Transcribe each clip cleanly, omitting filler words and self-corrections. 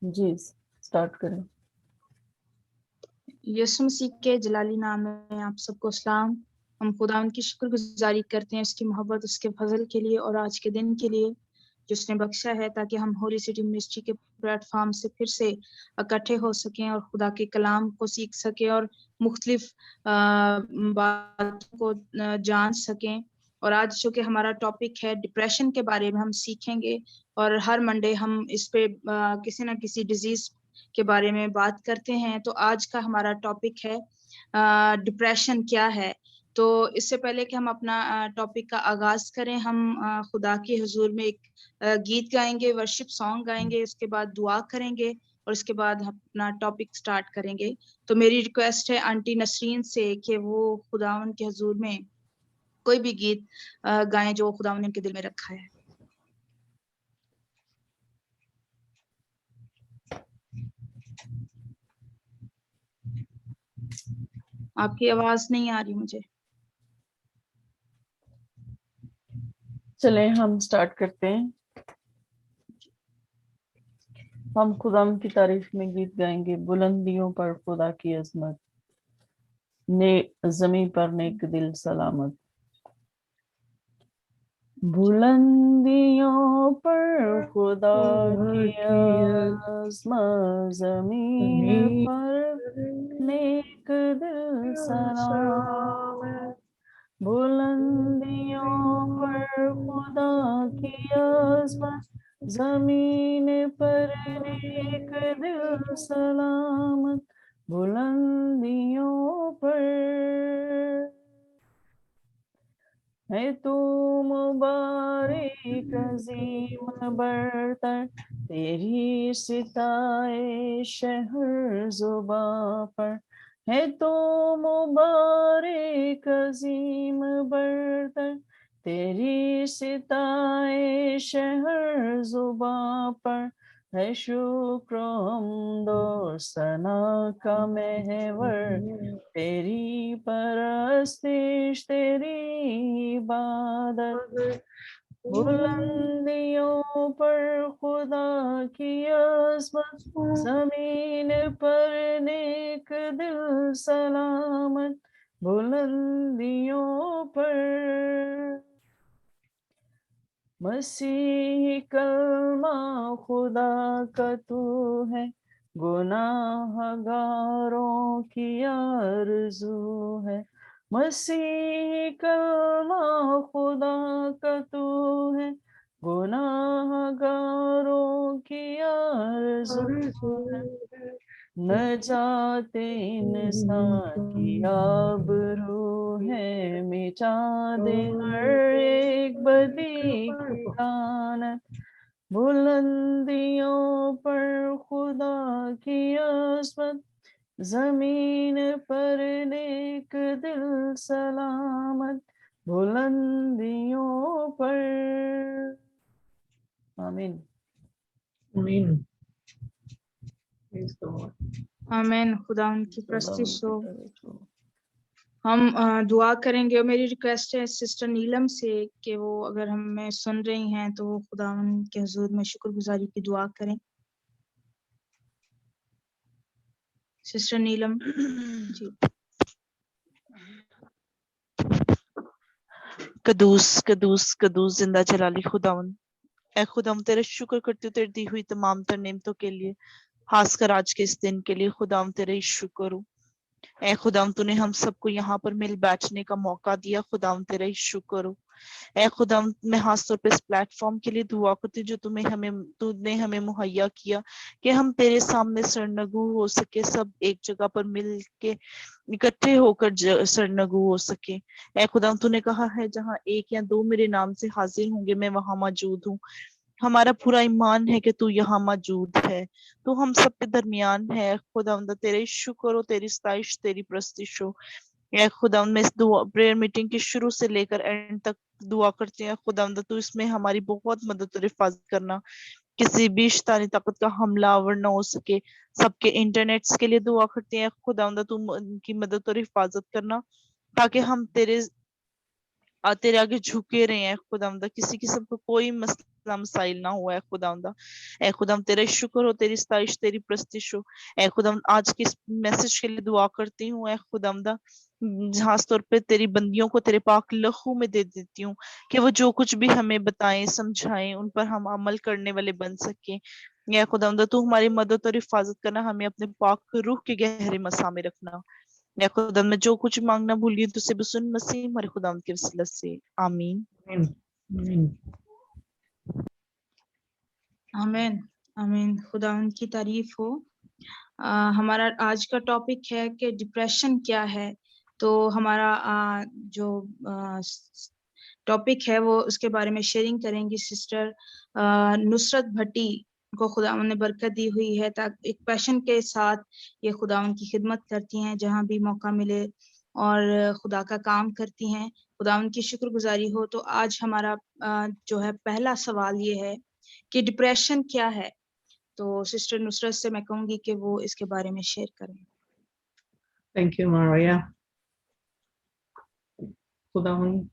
جی start کریں. یسوع مسیح کے جلالی نام میں آپ سب کو سلام. ہم خدا ان کی شکر گزاری کرتے ہیں اس کی محبت، اس کے فضل کے لیے اور آج کے دن کے لیے جس نے بخشا ہے، تاکہ ہم ہولی سٹی منسٹری کے پلیٹ فارم سے پھر سے اکٹھے ہو سکیں اور خدا کے کلام کو سیکھ سکیں اور مختلف باتوں کو جان سکیں. اور آج جو کہ ہمارا ٹاپک ہے ڈپریشن کے بارے میں ہم سیکھیں گے، اور ہر منڈے ہم اس پہ کسی نہ کسی ڈیزیز کے بارے میں بات کرتے ہیں. تو آج کا ہمارا ٹاپک ہے ڈپریشن کیا ہے. تو اس سے پہلے کہ ہم اپنا ٹاپک کا آغاز کریں، ہم خدا کے حضور میں ایک گیت گائیں گے، ورشپ سانگ گائیں گے، اس کے بعد دعا کریں گے اور اس کے بعد اپنا ٹاپک سٹارٹ کریں گے. تو میری ریکویسٹ ہے آنٹی نسرین سے کہ وہ خداوند کے حضور میں کوئی بھی گیت گائیں جو خداوند نے ان کے دل میں رکھا ہے. آپ کی آواز نہیں آ رہی مجھے. چلیں ہم سٹارٹ کرتے ہیں. ہم خدا کی تعریف میں گیت گائیں گے. بلندیوں پر خدا کی عظمت، زمین پر نیک دل سلامت. بلندیوں پر خدا کی عظمت، زمین پر نیک دل سلامت. بلندیوں پر خدا کی عظمت، زمین پر نیک دل سلامت. بلندیوں پر ہے تو مبارک عظیم برتر، تیری ستائش ہر زباں پر. ہے تو مبارک عظیم برتر، تیری ستائش ہر زباں پر. ہے شکر و حمد و ثنا کا محور، تیری پرستش تیری عبادت. بلندیوں پر خدا کی عظمت، زمین پر نیک دل سلامت. بلندیوں پر مسیح کلمہ خدا کا تو ہے، گناہ گاروں کی آرزو ہے. مسیح کلمہ خدا کا تو ہے، گناہ گاروں کی آرزو ہے. نجات انسان کی آبرو ہے، مٹا دے ہر ایک بدی کی لعنت. بلندیوں پر خدا کی عظمت، زمین پر نیک دل سلامت. بلندیوں پر آمین. آمین. آمین. خدا ان کی پرستش ہو. ہم دعا کریں گے. اور میری ریکویسٹ ہے سسٹر نیلم سے کہ وہ اگر ہمیں سن رہی ہیں تو وہ خدا ان کے حضور میں شکر گزاری کی دعا کریں. سسٹر نیلم جی. قدوس قدوس قدوس زندہ جلالی خداون، اے خداون تیرے شکر کرتی ہوں تیری دی ہوئی تمام تر نعمتوں کے لیے، خاص کر آج کے اس دن کے لیے. خداون تیرے ہی شکر ہوں. اے خداون تو نے ہم سب کو یہاں پر مل بیٹھنے کا موقع دیا. خداون تیرے ہی شکر ہوں. اے خداون میں خاص طور پہ اس پلیٹ فارم کے لیے دعا کرتی ہوں جو تو نے ہمیں مہیا کیا کہ ہم تیرے سامنے سرنگو ہو سکے، سب ایک جگہ پر مل کے اکٹھے ہو کر سرنگو ہو سکے. اے خداون تو نے کہا ہے جہاں ایک یا دو میرے نام سے حاضر ہوں گے میں وہاں موجود ہوں. ہمارا پورا ایمان ہے کہ تو یہاں موجود ہے، تو ہم سب کے درمیان ہے. خداوند تیرے شکر ہو، تیری ستائش، تیری پرستش ہو. اے خداوند میں اس پریئر میٹنگ کی شروع سے لے کر اینڈ تک دعا کرتے ہیں. خداوند تو اس میں ہماری بہت مدد اور حفاظت کرنا، کسی بھی شیطانی طاقت کا حملہ آور نہ ہو سکے. سب کے انٹرنیٹس کے لیے دعا کرتے ہیں. خداوند تو ان کی مدد اور حفاظت کرنا تاکہ ہم تیرے तेरे आगे झुके रहे हैं खुदावंदा, किसी किस्म का कोई मसला मसाइल ना हुआ है खुदावंदा। ऐ खुदावंद तेरा शुक्र हो, तेरी सताइश तेरी प्रस्तिश हो। ऐ खुदावंद आज के इस मैसेज के लिए दुआ करती हूँ ऐ खुदावंदा, खास तौर पे तेरी बंदियों को तेरे पाक लहू में दे देती हूँ कि वो जो कुछ भी हमें बताएं समझाएं उन पर हम अमल करने वाले बन सकें। या खुदावंदा तू हमारी मदद और हिफाजत करना, हमें अपने पाक रूह के गहरे मसा में रखना। या खुदा मैं जो कुछ मांगना भूल गई तुझसे बसुन मसीह हमारे खुदावंद के वसीला से आमीन। Amen. Amen. आमीन आमीन। खुदावंद की तारीफ हो। हमारा आज का टॉपिक है कि डिप्रेशन क्या है। तो हमारा जो टॉपिक है वो उसके बारे में शेयरिंग करेंगी सिस्टर नुसरत भट्टी को खुदावंद ने बरकत दी हुई है, ताकि एक पैशन के साथ ये खुदावंद की खिदमत करती हैं जहाँ भी मौका मिले और खुदा का काम करती हैं। खुदावंद की शुक्रगुजारी हो। तो आज हमारा जो है पहला सवाल ये है कि डिप्रेशन क्या है। तो सिस्टर नुसरत से मैं कहूंगी कि वो इसके बारे में शेयर करें। Thank you, Maria. खुदावंद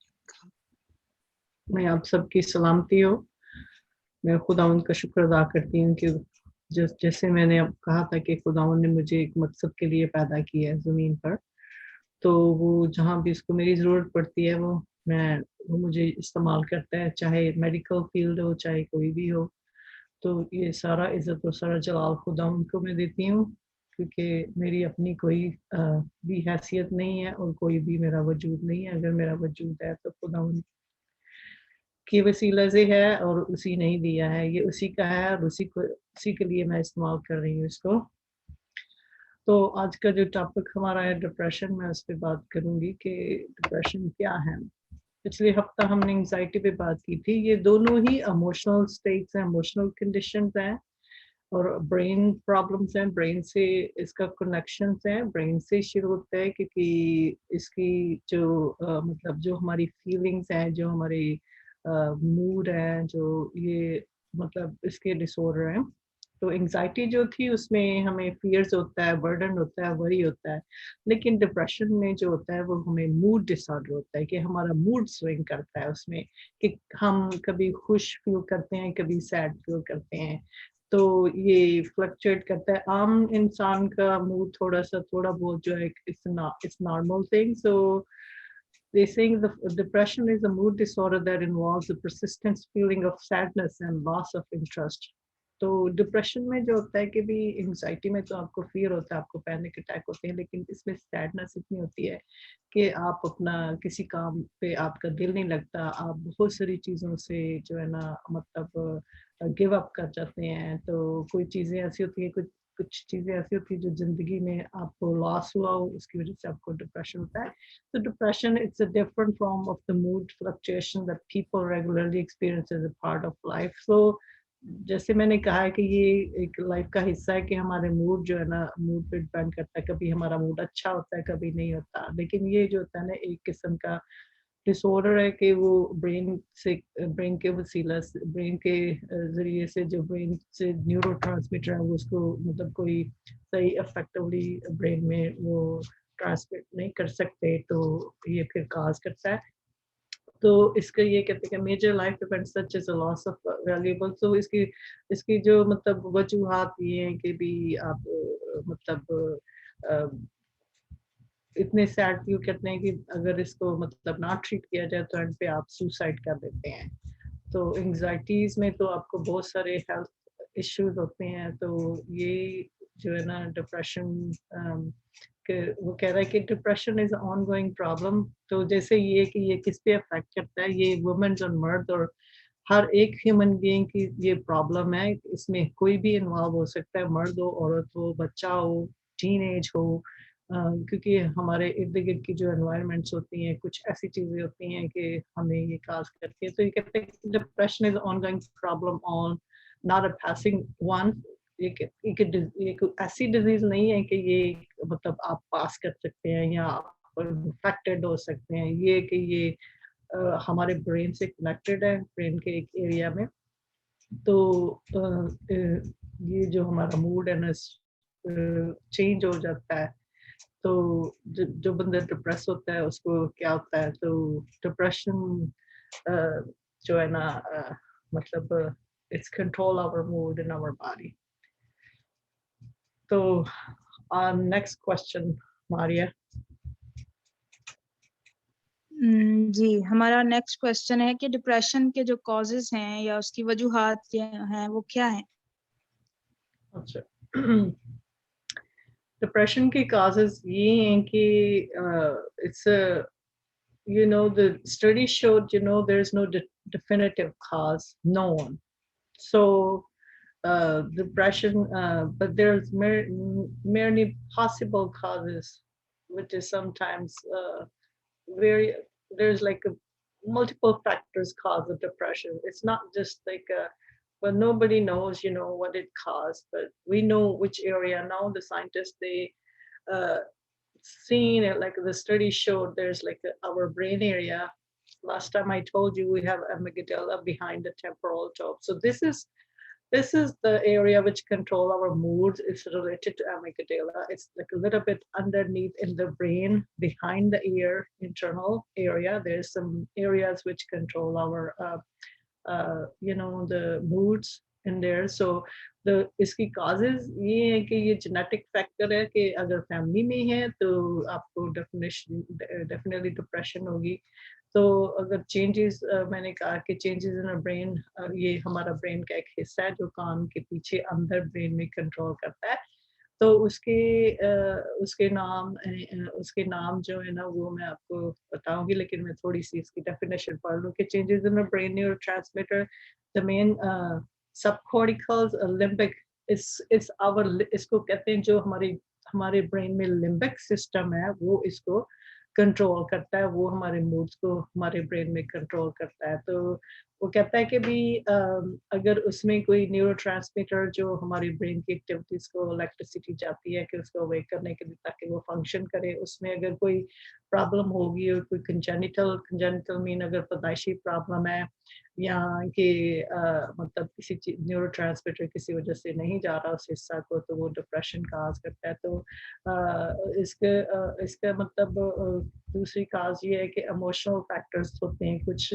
मैं आप सबकी सलामती हो। मैं खुदावंद का शुक्र अदा करती हूँ कि जैसे मैंने अब कहा था कि खुदावंद ने मुझे एक मकसद के लिए पैदा किया है ज़मीन पर, तो वो जहाँ भी उसको मेरी ज़रूरत पड़ती है वो मुझे इस्तेमाल करता है, चाहे मेडिकल फील्ड हो चाहे कोई भी हो। तो ये सारा इज़्ज़त और सारा जलाल खुदावंद को मैं देती हूँ, क्योंकि मेरी अपनी कोई भी हैसियत नहीं है और कोई भी मेरा वजूद नहीं है। अगर मेरा वजूद है तो खुदावंद के वसीला से है और उसी ने ही दिया है, ये उसी का है और उसी के लिए मैं इस्तेमाल कर रही हूँ इसको। तो आज का जो टॉपिक हमारा है डिप्रेशन, मैं उस पर बात करूँगी कि डिप्रेशन क्या है। पिछले हफ्ता हमने एंग्जाइटी पे बात की थी। ये दोनों ही इमोशनल स्टेट्स हैं, इमोशनल कंडीशंस हैं और ब्रेन प्रॉब्लम्स हैं। ब्रेन से इसका कनेक्शंस है, ब्रेन से शुरू होता है, क्योंकि इसकी जो मतलब जो हमारी फीलिंग्स हैं, जो हमारी मूड है, जो ये मतलब इसके डिसऑर्डर हैं। तो एंग्जाइटी जो थी उसमें हमें फियर्स होता है, बर्डन होता है, वरी होता है। लेकिन डिप्रेशन में जो होता है वो हमें मूड डिसऑर्डर होता है, कि हमारा मूड स्विंग करता है उसमें, कि हम कभी खुश फील करते हैं, कभी सैड फील करते हैं। तो ये फ्लक्चुएट करता है। आम इंसान का मूड थोड़ा बहुत जो है it's normal thing. So they saying the depression is a mood disorder that involves a persistent feeling of sadness and loss of interest. तो डिप्रेशन में जो होता है कि भी एंग्जाइटी में तो आपको फियर होता है, आपको पैनिक अटैक होते हैं, लेकिन इसमें सैडनेस इतनी होती है कि आप अपना किसी काम पे आपका दिल नहीं लगता, आप बहुत सारी चीज़ों से जो है ना मतलब गिव अप कर जाते हैं। तो कोई चीज़ें ऐसी होती हैं, कुछ चीज़ें ऐसी होती हैं जो ज़िंदगी में आपको लॉस हुआ हो, उसकी वजह से आपको डिप्रेशन होता है। So depression, it's a different form of the mood fluctuation that people regularly experience as a part of life. So जैसे मैंने कहा है कि ये एक लाइफ का हिस्सा है कि हमारे मूड जो है ना, मूड पे डिपेंड करता है। कभी हमारा मूड अच्छा होता है, कभी नहीं होता। लेकिन ये जो होता है ना, एक किस्म का डिसऑर्डर है कि वो ब्रेन के वसीला से, ब्रेन के ज़रिए से, जो ब्रेन से न्यूरोट्रांसमीटर है वो उसको मतलब कोई सही इफेक्टिवली ब्रेन में वो ट्रांसमिट नहीं कर सकते, तो ये फिर काज करता है। तो इसका ये कहते हैं कि major life events such as a loss of valuable. तो इसकी जो मतलब वजूहात ये हैं कि भी आप मतलब इतने सैड फील करते हैं कि अगर इसको मतलब ना ट्रीट किया जाए तो एंड पे आप सुसाइड कर देते हैं। तो एंग्जाइटीज में तो आपको बहुत सारे हेल्थ इश्यूज होते हैं। तो ये जो है ना डिप्रेशन वो कह रहा है कि depression is on going problem. तो जैसे ये कि ये किस पे अफेक्ट करता है, ये वुमेन्स और मर्द और हर एक ह्यूमन बीइंग की ये प्रॉब्लम है। इसमें कोई भी इन्वॉल्व हो सकता है, मर्द हो, औरत हो, बच्चा हो, टीनेज हो, क्योंकि हमारे इर्द गिर्द की जो एनवायरनमेंट्स होती हैं, कुछ ऐसी चीज़ें होती हैं कि हमें ये काज करती है। तो ये कहते हैं depression is on going problem on not a passing one. एक ऐसी डिजीज नहीं है कि ये मतलब आप पास कर सकते हैं या इन्फेक्टेड हो सकते हैं। ये कि ये हमारे ब्रेन से कनेक्टेड है, ब्रेन के एक एरिया में। तो ये जो हमारा मूड है ना चेंज हो जाता है। तो जो बंदा डिप्रेस होता है उसको क्या होता है, तो डिप्रेशन जो है ना मतलब it's control our mood in our body. So next question, Maria. जी, हमारा नेक्स्ट क्वेश्चन है कि डिप्रेशन के जो कॉजेज हैं या उसकी वजूहात हैं वो क्या हैं? अच्छा, डिप्रेशन की causes ये हैं कि it's a, you know, the study showed, you know, there's no definitive cause, no one. So depression, but there's merely possible causes, which is sometimes very, there's like a multiple factors cause of depression. It's not just like a, but nobody knows, you know, what it caused, but we know which area now. The scientists, they uh, seen it, like the study showed there's like our brain area. Last time I told you we have amygdala behind the temporal lobe. So this is the area which control our moods. It's related to amygdala. It's like a little bit underneath in the brain, behind the ear, internal area. There's some areas which control our, you know, the moods in there. So the इसकी causes ये है कि ये genetic factor है कि अगर family में है तो आपको definitely depression होगी. तो अगर changes, मैंने कहा कि changes in a brain, ये हमारा brain का एक हिस्सा है जो कान के पीछे अंदर brain में control करता है. तो उसके नाम जो है ना वो मैं आपको बताऊंगी, लेकिन मैं थोड़ी सी इसकी डेफिनेशन पढ़ लूँ कि changes in the brain neurotransmitter, the main subcorticals, limbic is our, इसको कहते हैं जो हमारे ब्रेन में लिम्बिक सिस्टम है वो इसको कंट्रोल करता है, वो हमारे मूड्स को हमारे ब्रेन में कंट्रोल करता है. तो वो कहता है कि भी अगर उसमें कोई न्यूरोट्रांसमीटर जो हमारी ब्रेन की एक्टिविटीज को इलेक्ट्रिसिटी जाती है कि उसको अवेक करने के लिए ताकि वो फंक्शन करे, उसमें अगर कोई प्रॉब्लम होगी और कोई कंजेनिटल मीन अगर पैदाइशी प्रॉब्लम है या कि मतलब किसी न्यूरोट्रांसमीटर किसी वजह से नहीं जा रहा उस हिस्सा को, तो वो डिप्रेशन काज करता है. तो इसका मतलब दूसरी काज ये है कि इमोशनल फैक्टर्स होते हैं कुछ,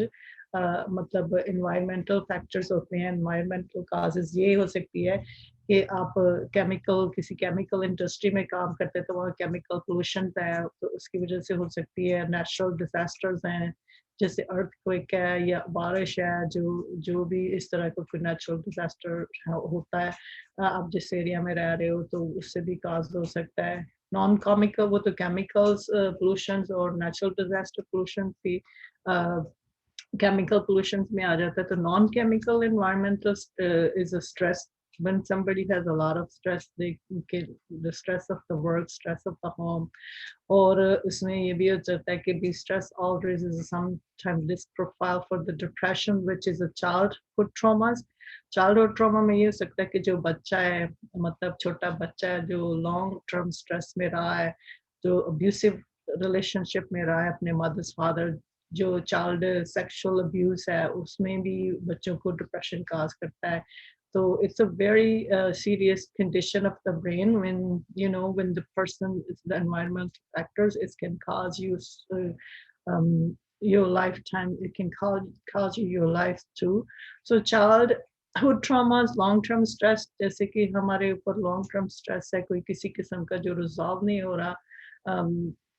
मतलब एनवायरमेंटल फैक्टर्स होते हैं. एनवायरमेंटल काजेस ये हो सकती है कि आप किसी केमिकल इंडस्ट्री में काम करते हैं तो वहाँ केमिकल पोल्यूशन है, तो उसकी वजह से हो सकती है. नेचुरल डिजास्टर्स हैं जैसे अर्थक्वेक है या बारिश है, जो भी इस तरह का कोई नेचुरल डिजास्टर होता है, आप जिस एरिया में रह रहे हो तो उससे भी काज हो सकता है. नॉन केमिकल वो तो केमिकल्स पोल्यूशन और नेचुरल डिजास्टर पोल्यूशन भी chemical pollution में आ जाता है. तो non-chemical environmental is a stress. When somebody has a lot of stress, they get the stress of the work, stress of the home, और उसमें ये भी हो जाता है कि stress always is sometimes this profile for the depression, which is a childhood traumas. Childhood trauma में ये हो सकता है कि जो बच्चा है, मतलब छोटा बच्चा है जो long term stress में रहा है, जो abusive relationship में रहा है अपने mother's father, जो चाइल्ड सेक्सुअल अब्यूज है उसमें भी बच्चों को डिप्रेशन काज करता है. तो it's a very serious condition of the brain when you know when the person the environmental factors it can cause you your lifetime, it can cause you your life too. So childhood traumas, long term stress, जैसे कि हमारे ऊपर long term stress है, कोई किसी किस्म का जो रिजॉल्व नहीं हो रहा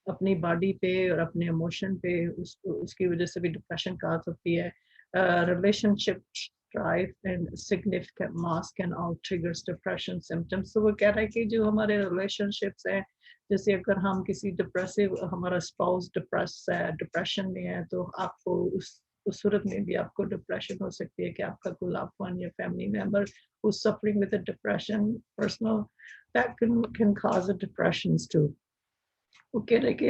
अपनी बॉडी पे और अपने इमोशन पे, उसकी वजह से भी डिप्रेशन काज होती है. Relationship strife and significant loss can all triggers depression symptoms. So वो कह रहा है कि जो हमारे relationships हैं, जैसे अगर हम किसी डिप्रेसिव, हमारा स्पाउस डिप्रेस है, डिप्रेशन में है, तो आपको उस सूरत में भी आपको डिप्रेशन हो सकती है कि आपका कोई लव्ड वन या family member who's suffering with a depression, personal, that can cause a depressions too. वो कह रहे कि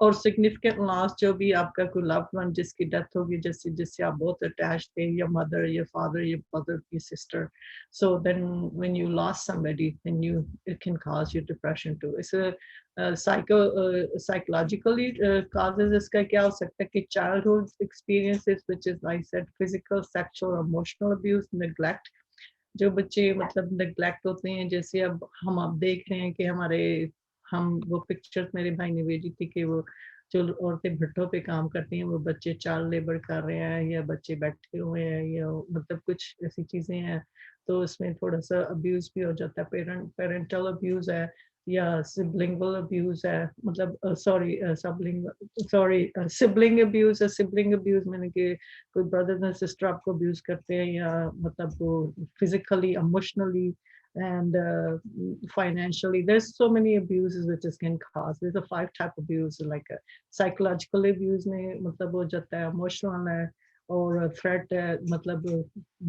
और सिग्निफिकेंट लॉस जो भी आपका कोई लव्ड वन जिसकी डेथ होगी, जिससे आप बहुत अटैच थे, your mother, your father, your brother, your sister, so then when you lost somebody, then it can cause you depression too. It's a psychologically causes इसका क्या हो सकता है कि childhood experiences, which is like I said, physical, sexual, emotional abuse, neglect, जो बच्चे मतलब neglect होते हैं, जैसे अब हम आप देख रहे हैं कि ہم وہ پکچر میرے بھائی نے بھیجی تھی کہ وہ جو عورتیں بھٹوں پہ کام کرتی ہیں وہ بچے چائلڈ لیبر کر رہے ہیں یا بچے بیٹھے ہوئے ہیں یا مطلب کچھ ایسی چیزیں ہیں, تو اس میں تھوڑا سا ابیوز بھی ہو جاتا ہے, پیرنٹل ابیوز ہے یا سبلنگل ابیوز ہے, مطلب سبلنگ ابیوز ہے. سبلنگ ابیوز میں نے کہ کوئی بردر اور سسٹر آپ کو ابیوز کرتے ہیں یا مطلب وہ physically, emotionally and financially. There's so many abuses which is can cause. There's a 5 type of abuse, like a psychological abuse mein matlab ho jata hai, emotional hai, or a threat hai, matlab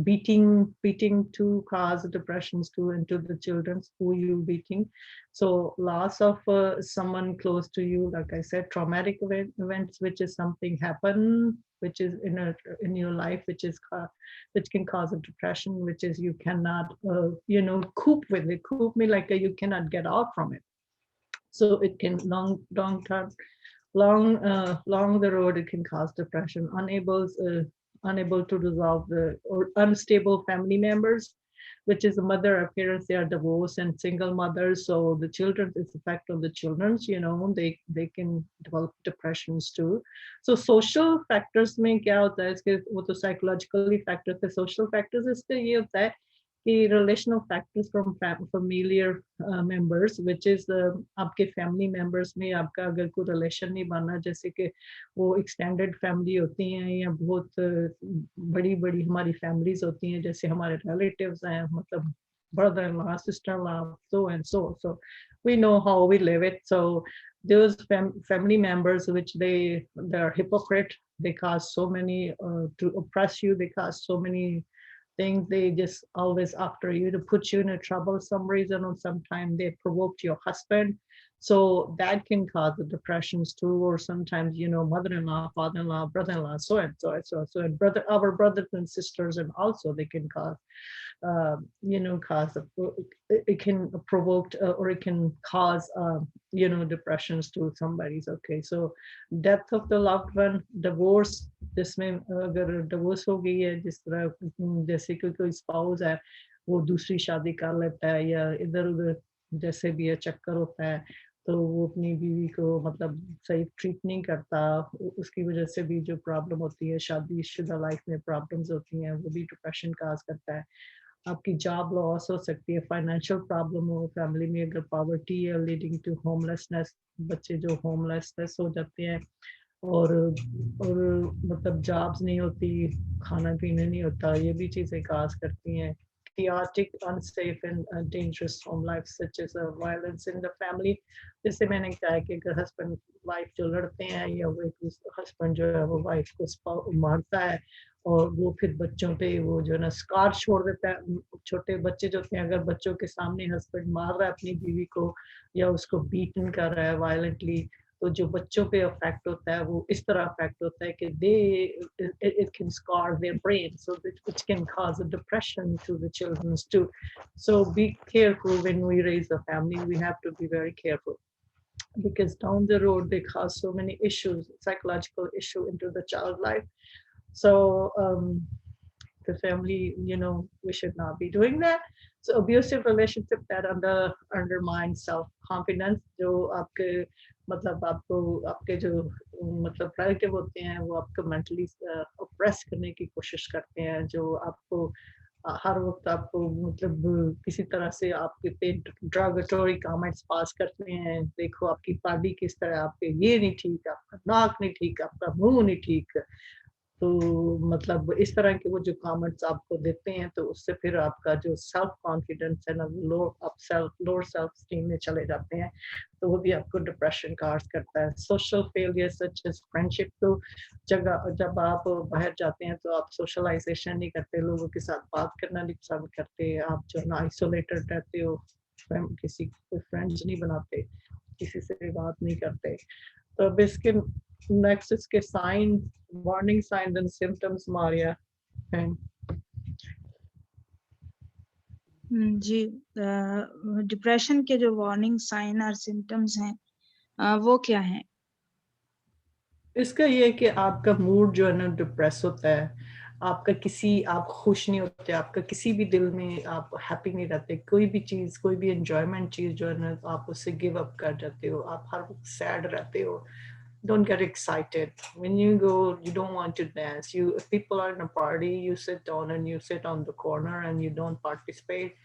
beating to cause depressions to into the children who you beating. So loss of someone close to you, like I said, traumatic events which is something happen which is in your life which can cause a depression, which is you cannot cope with it. Cope me like you cannot get out from it. So it can long term, long the road, it can cause depression. Unable to resolve or unstable family members, which is a mother or parents, they are divorced and single mothers, so the children, it's effect on the children, they can develop depressions too. So social factors mein kya hota hai, iske wo to psychologically factors hai. Social factors iske ye hota hai कि relational factors from familiar members, which is आपके family members में आपका अगर कोई relation नहीं बना, जैसे कि वो extended family होती हैं या बहुत बड़ी बड़ी हमारी families होती हैं, जैसे हमारे relatives हैं, मतलब brother-in-law, sister-in-law, so and so we know how we live it. So those family members which they're hypocrite, they cause so many to oppress you, they cause so many things, they just always after you to put you in a trouble some reason, or sometimes they provoked your husband, so that can cause the depressions too. Or sometimes mother-in-law, father-in-law, brother-in-law, so and and our brothers and sisters, and also they can cause it can provoke or it can cause depressions to somebody's. Okay, so death of the loved one, divorce, जिसमें अगर divorce हो गई है, जिस तरह जैसे कोई spouse है वो दूसरी शादी कर लेता है या इधर उधर जैसे भी चक्कर होता है, तो वो अपनी बीवी को मतलब सही ट्रीट नहीं करता, उसकी वजह से भी जो प्रॉब्लम होती है, शादीशुदा लाइफ में प्रॉब्लम्स होती हैं, वो भी डिप्रेशन काज करता है. आपकी जॉब लॉस हो सकती है, फाइनेंशियल प्रॉब्लम हो फैमिली में, अगर पॉवर्टी है लीडिंग टू होमलेसनेस, बच्चे जो होमलेसनेस हो जाते हैं, और मतलब जॉब्स नहीं होती, खाना पीना नहीं होता, ये भी चीज़ें काज करती हैं. chaotic, unsafe and dangerous home life, such as violence in the family. जैसे मैंने कहा कि अगर हस्बैंड वाइफ जो लड़ते हैं या वो हस्बैंड जो है वो वाइफ को मारता है और वो फिर बच्चों पे वो जो है ना स्कार छोड़ देता है. छोटे बच्चे जो होते हैं, अगर बच्चों के सामने हस्बैंड मार रहा है अपनी बीवी को या उसको बीटन कर रहा है वायलेंटली, तो जो बच्चों पे अफेक्ट होता है वो इस तरह अफेक्ट होता है कि it can scar their brain, so which can cause a depression to the children too. So be careful when we raise a family. We have to be very careful because down the road they cause so many issues, psychological issue into the child life. So the family, we should not be doing that. So abusive relationship that undermine self-confidence, जो आपके मतलब आपके जो मतलब relative होते हैं वो आपको मेंटली ऑप्रेस करने की कोशिश करते हैं, जो आपको हर वक्त आपको मतलब किसी तरह से आपके पे ड्रागेटरी कमेंट्स पास करते हैं. देखो आपकी बॉडी किस तरह, आपके ये नहीं ठीक, आपका नाक नहीं ठीक, आपका मुंह नहीं ठीक, तो मतलब इस तरह के वो जो कमेंट्स आपको देते हैं, तो उससे फिर आपका जो सेल्फ कॉन्फिडेंस है ना लोअर सेल्फ स्टीम में चले जाते हैं, तो वो भी आपको डिप्रेशन काज करता है. Social failure such as friendship, तो जब आप बाहर जाते हैं तो आप सोशलाइजेशन नहीं करते, लोगों के साथ बात करना नहीं पसंद करते, आप जो ना आइसोलेटेड रहते हो, किसी कोई फ्रेंड्स नहीं बनाते, किसी से बात नहीं करते. तो अब इसके नेक्स्ट इसके sign, warning signs and symptoms मारिया हैं. जी, डिप्रेशन के जो वार्निंग साइन और सिम्टम्स हैं वो क्या हैं? इसका ये है कि आपका मूड जो है ना डिप्रेस होता है, آپ کا کسی آپ خوش نہیں ہوتے, آپ کا کسی بھی دل میں آپ ہیپی نہیں رہتے, کوئی بھی چیز کوئی بھی انجوائمنٹ چیز جو ہے نا آپ اس سے گیو اپ کر جاتے ہو, آپ ہر وقت سیڈ رہتے ہو. Don't get excited when you go. You don't want to dance. If people are in a party, you sit down and you sit on the corner and you don't participate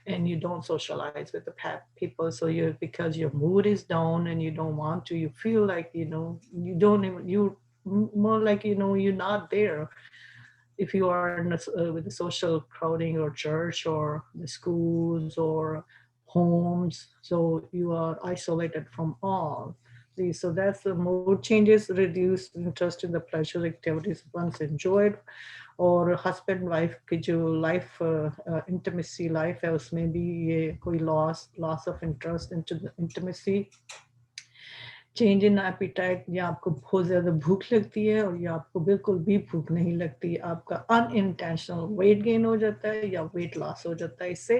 and you don't socialize with the people. So because your mood is down and you don't want to, you feel like you don't even, you more like you're not there. If you are with the social crowding or church or the schools or homes, so you are isolated from all. So that's the mood changes, reduced interest in the pleasure activities once enjoyed. اور husband wife کی جو life intimacy life ہے اس میں بھی یہ کوئی loss of interest intimacy, change in appetite, یا آپ کو بہت زیادہ بھوک لگتی ہے اور یا آپ کو بالکل بھی بھوک نہیں لگتی, آپ کا ان انٹینشنل ویٹ گین ہو جاتا ہے یا ویٹ لاس ہو جاتا ہے اس سے.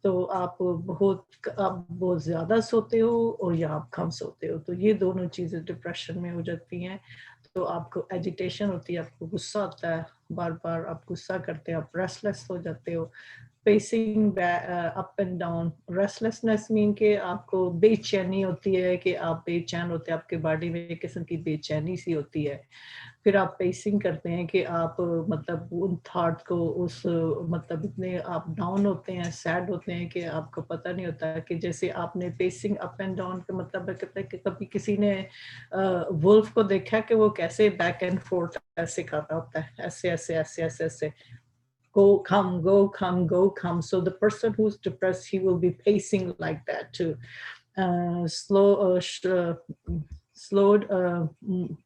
تو آپ بہت زیادہ سوتے ہو اور یا آپ کم سوتے ہو, تو یہ دونوں چیزیں ڈپریشن میں ہو جاتی ہیں. تو آپ کو ایجیٹیشن ہوتی ہے, آپ کو غصہ آتا ہے, بار بار آپ غصہ کرتے ہو, آپ ریسٹلیس ہو جاتے ہو, پیسنگ اپ اینڈ ڈاؤن. ریسٹلیسنس مین کہ آپ کو بے چینی ہوتی ہے, کہ آپ بے چین ہوتے ہیں, آپ کے باڈی میں ایک قسم کی بے چینی سی ہوتی ہے. پھر آپ پیسنگ کرتے ہیں کہ آپ مطلب ان تھاٹ کو اس مطلب اتنے آپ ڈاؤن ہوتے ہیں, سیڈ ہوتے ہیں کہ آپ کو پتہ نہیں ہوتا کہ جیسے آپ نے پیسنگ اپ اینڈ ڈاؤن کا مطلب کہتا ہے کہ کبھی کسی نے ولف کو دیکھا کہ وہ کیسے بیک اینڈ فورتھ ایسے کرتا ہوتا ہے, ایسے ایسے ایسے ایسے ایسے, go come go come go come. So the person who's depressed, he will be pacing like that too. Slowed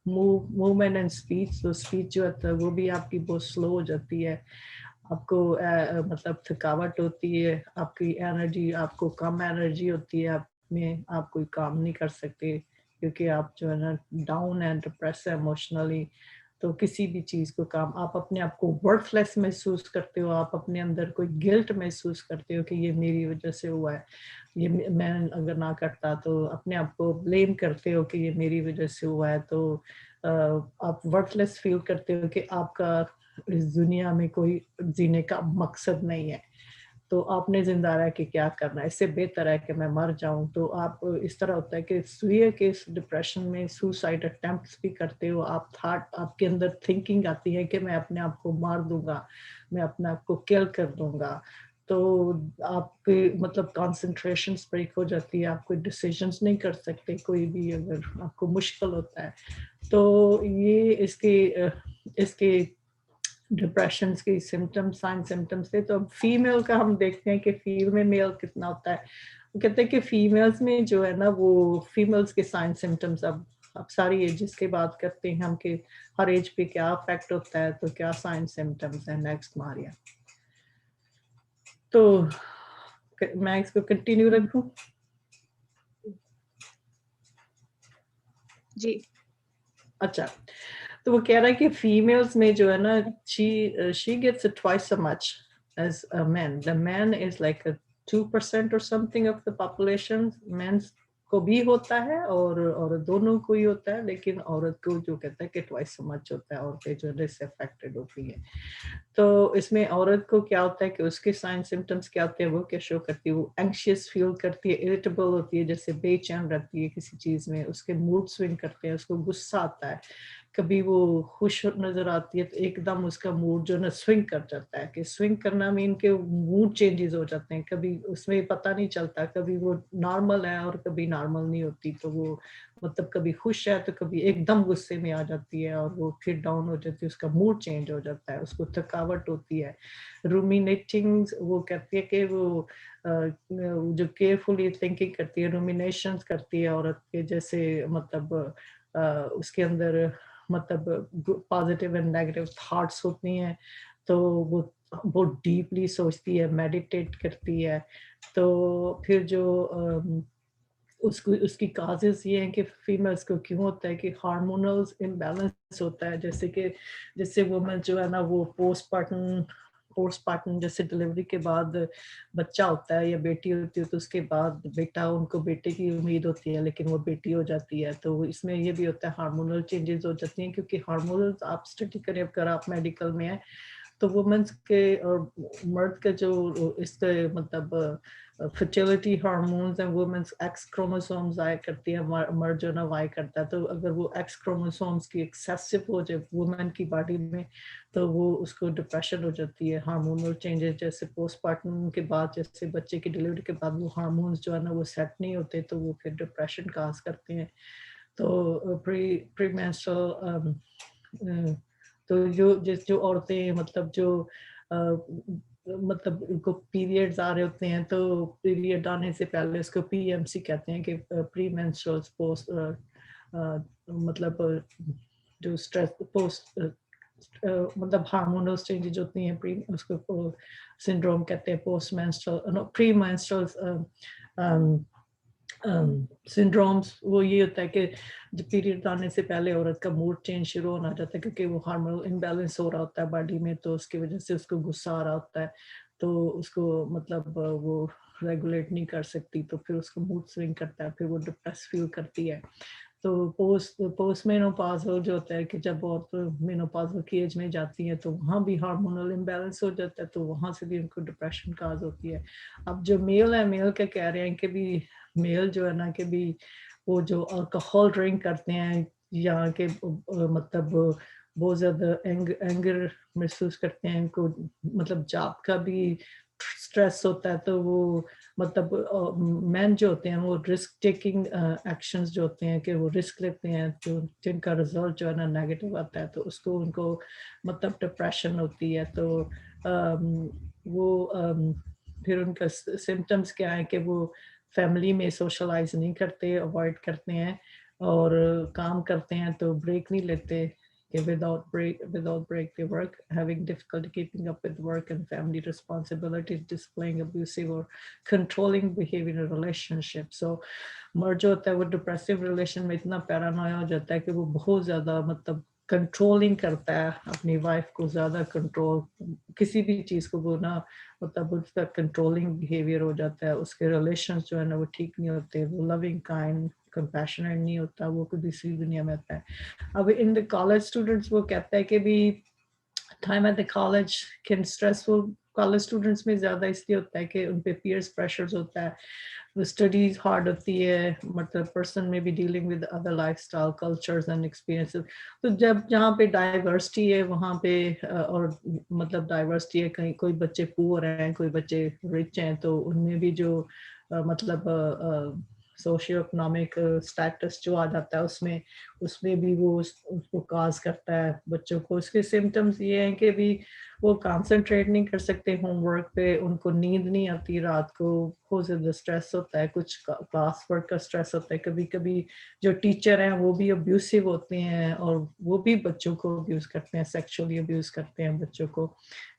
movement and speech. So speech جو ہے وہ بھی آپ کی بہت سلو ہو جاتی ہے, آپ کو مطلب تھکاوٹ ہوتی ہے, آپ کی انرجی, آپ کو کم انرجی ہوتی ہے, آپ میں آپ کوئی کام نہیں کر سکتے کیونکہ آپ جو ہے نا ڈاؤن اینڈ ڈپریس ہے ایموشنلی. تو کسی بھی چیز کو کام آپ اپنے آپ کو ورتھ لیس محسوس کرتے ہو, آپ اپنے اندر کوئی گلٹ محسوس کرتے ہو کہ یہ میری وجہ سے ہوا ہے, یہ میں اگر نہ کرتا, تو اپنے آپ کو بلیم کرتے ہو کہ یہ میری وجہ سے ہوا ہے. تو آپ ورتھ لیس فیل کرتے ہو کہ آپ کا اس دنیا میں کوئی جینے کا مقصد نہیں ہے, تو آپ نے زندہ رہ کے کیا کرنا ہے, اس سے بہتر ہے کہ میں مر جاؤں. تو آپ اس طرح ہوتا ہے کہ سوئے کے ڈپریشن میں سوسائڈ اٹیمپٹس بھی کرتے ہو, آپ کے اندر تھنکنگ آتی ہے کہ میں اپنے آپ کو مار دوں گا, میں اپنے آپ کو کل کر دوں گا. تو آپ کی مطلب کانسنٹریشنز بریک ہو جاتی ہے, آپ کوئی ڈیسیژنز نہیں کر سکتے کوئی بھی, اگر آپ کو مشکل ہوتا ہے. تو یہ اس کے ڈپریشنس کی سمٹمس, سائن سمٹمس تھے. تو اب فیمیل کا ہم دیکھتے ہیں کہ فیمیل کتنا ہوتا ہے. وہ کہتے ہیں کہ فیمیلز میں جو ہے نا وہ فیمیلز کے سائن سمٹمس, اب ساری ایجز کی بات کرتے ہیں ہم کہ ہر ایج پہ کیا افیکٹ ہوتا ہے, تو کیا سائن سمٹمس ہیں. نیکسٹ ماریا. تو میں اس کو کنٹینیو رکھوں. جی اچھا, تو وہ کہہ رہا ہے کہ فیمیلز میں جو ہے نا she gets it twice so much as a man. The man is like a 2% or something of the population. Men کو بھی ہوتا ہے اور دونوں کو ہی ہوتا ہے, لیکن عورت کو جو کہتا ہے کہ twice so much ہوتا ہے, عورتیں جو ہے اس سے افیکٹڈ ہوتی ہیں. تو اس میں عورت کو کیا ہوتا ہے کہ اس کے سائن سمٹمس کیا ہوتے ہیں, وہ کیا شو کرتی ہے, وہ اینکشیس فیل کرتی ہے, اریٹیبل ہوتی ہے, جیسے بے چین رہتی ہے کسی چیز میں, اس کے موڈ سوئنگ کرتے ہیں, اس کو غصہ آتا ہے, کبھی وہ خوش نظر آتی ہے تو ایک دم اس کا موڈ جو ہے نا سوئنگ کر جاتا ہے. کہ سوئنگ کرنا مین کہ موڈ چینجز ہو جاتے ہیں, کبھی اس میں پتہ نہیں چلتا, کبھی وہ نارمل ہے اور کبھی نارمل نہیں ہوتی. تو وہ مطلب کبھی خوش ہے تو کبھی ایک دم غصے میں آ جاتی ہے اور وہ پھر ڈاؤن ہو جاتی ہے, اس کا موڈ چینج ہو جاتا ہے, اس کو تھکاوٹ ہوتی ہے. رومینیٹنگ, وہ کہتی ہے کہ وہ جو کیئرفلی تھنکنگ کرتی ہے, رومینیشنز کرتی ہے عورت کے, جیسے مطلب اس کے اندر مطلب پازیٹیو اینڈ نیگیٹو تھاٹس ہوتی ہیں, تو وہ بہت ڈیپلی سوچتی ہے, میڈیٹیٹ کرتی ہے. تو پھر جو اس کی کازز یہ ہیں کہ فیمیلز کو کیوں ہوتا ہے کہ ہارمونلز امبیلنس ہوتا ہے, جیسے کہ جیسے وومن جو ہے نا وہ پوسٹ پارٹم पोस्ट पार्टम जैसे डिलीवरी के बाद बच्चा होता है या बेटी होती है तो उसके बाद बेटा, उनको बेटे की उम्मीद होती है लेकिन वो बेटी हो जाती है, तो इसमें ये भी होता है हार्मोनल चेंजेस हो जाती हैं, क्योंकि हार्मोनल आप स्टडी करें अगर आप मेडिकल में हैं तो वुमेन्स के और मर्द के जो इसके मतलब fertility hormones and women's X chromosomes आया करती है, मर्द जो ना वाई करता है, तो अगर वो एक्स क्रोमोसोम्स की एक्सेसिव हो जाए वुमेन की बॉडी में तो वो उसको डिप्रेशन हो जाती है। हार्मोनल चेंजेस जैसे पोस्टमार्टम के बाद, जैसे बच्चे की डिलीवरी के बाद वो हार्मोन्स जो है ना वो सेट नहीं होते तो वो फिर डिप्रेशन काज करते हैं। तो प्री मेंस्ट्रुअल तो जो औरतें मतलब जो मतलब उनको पीरियड्स आ रहे होते हैं तो पीरियड आने से पहले उसको पीएमसी कहते हैं कि प्री मेंस्ट्रुअल पोस्ट मतलब जो स्ट्रेस पोस्ट मतलब हार्मोनल चेंजेस होती हैं प्री उसको सिंड्रोम कहते हैं, post menstrual pre menstrual syndromes. वो ये होता है कि जब पीरियड आने से पहले औरत का मूड चेंज शुरू होना जाता है क्योंकि वो हार्मोनल इम्बैलेंस हो रहा होता है बॉडी में, तो उसकी वजह से उसको गुस्सा आ रहा होता है तो उसको मतलब वो रेगुलेट नहीं कर सकती तो फिर उसको मूड स्विंग करता है, फिर वो डिप्रेस फील करती है। तो पोस्ट मेनोपॉज़ल जो होता है कि जब औरत मेनोपॉज़ल की एज में जाती है तो वहाँ भी हार्मोनल इम्बैलेंस हो जाता है, तो वहाँ से भी उनको डिप्रेशन काज होती है। अब जो मेल है, मेल का कह रहे हैं कि भी मेल जो है ना कि भी वो जो अल्कोहल ड्रिंक करते हैं या के मतलब बहुत ज़्यादा एंगर महसूस करते हैं, उनको मतलब जॉब का भी स्ट्रेस होता है, तो वो मतलब मैन जो होते हैं वो रिस्क टेकिंग एक्शंस जो होते हैं कि वो रिस्क लेते हैं जो जिनका रिजल्ट जो है ना नेगेटिव आता है तो उसको उनको मतलब डिप्रेशन होती है। तो वो फिर उनका सिम्टम्स क्या है कि वो फैमिली में सोशलाइज नहीं करते, अवॉइड करते हैं और काम करते हैं तो ब्रेक नहीं लेते कि without break they work, having difficulty keeping up with work and family responsibilities, displaying abusive or controlling behavior in a relationship. So मर्द जो होता है वो डिप्रेसिव रिलेशन में इतना पैरानोया हो जाता है कि वो बहुत ज़्यादा मतलब कंट्रोलिंग करता है अपनी वाइफ को, ज़्यादा कंट्रोल किसी भी चीज़ को वो ना मतलब उसका कंट्रोलिंग बिहेवियर हो जाता है, उसके रिलेशंस जो है ना वो ठीक नहीं होते, वो लविंग काइंड कंपैशनेट नहीं होता, वो कोई दूसरी दुनिया में आता है। अब इन द कॉलेज स्टूडेंट्स वो कहता है कि भी time at the college can stressful, college students में ज़्यादा इसलिए होता है कि उन पे पीयर्स प्रेशर्स होता है, वो स्टडीज हार्ड होती है, मतलब पर्सन में भी dealing with other lifestyle cultures and experiences. तो जब जहाँ पे डाइवर्सिटी है वहाँ पे और मतलब डाइवर्सिटी है, कहीं कोई बच्चे पुअर हैं कोई बच्चे रिच हैं तो उनमें भी जो मतलब सोशियो इकोनॉमिक स्टेटस जो आ जाता है उसमें भी वो उसको काज करता है बच्चों को। उसके सिम्टम्स ये हैं कि भी वो कंसंट्रेट नहीं कर सकते होमवर्क पे, उनको नींद नहीं आती रात को, बहुत ज़्यादा स्ट्रेस होता है, कुछ क्लास वर्क का स्ट्रेस होता है, कभी कभी जो टीचर हैं वो भी अब्यूसिव होते हैं और वो भी बच्चों को अब्यूज़ करते हैं, सेक्सुअली अब्यूज़ करते हैं बच्चों को।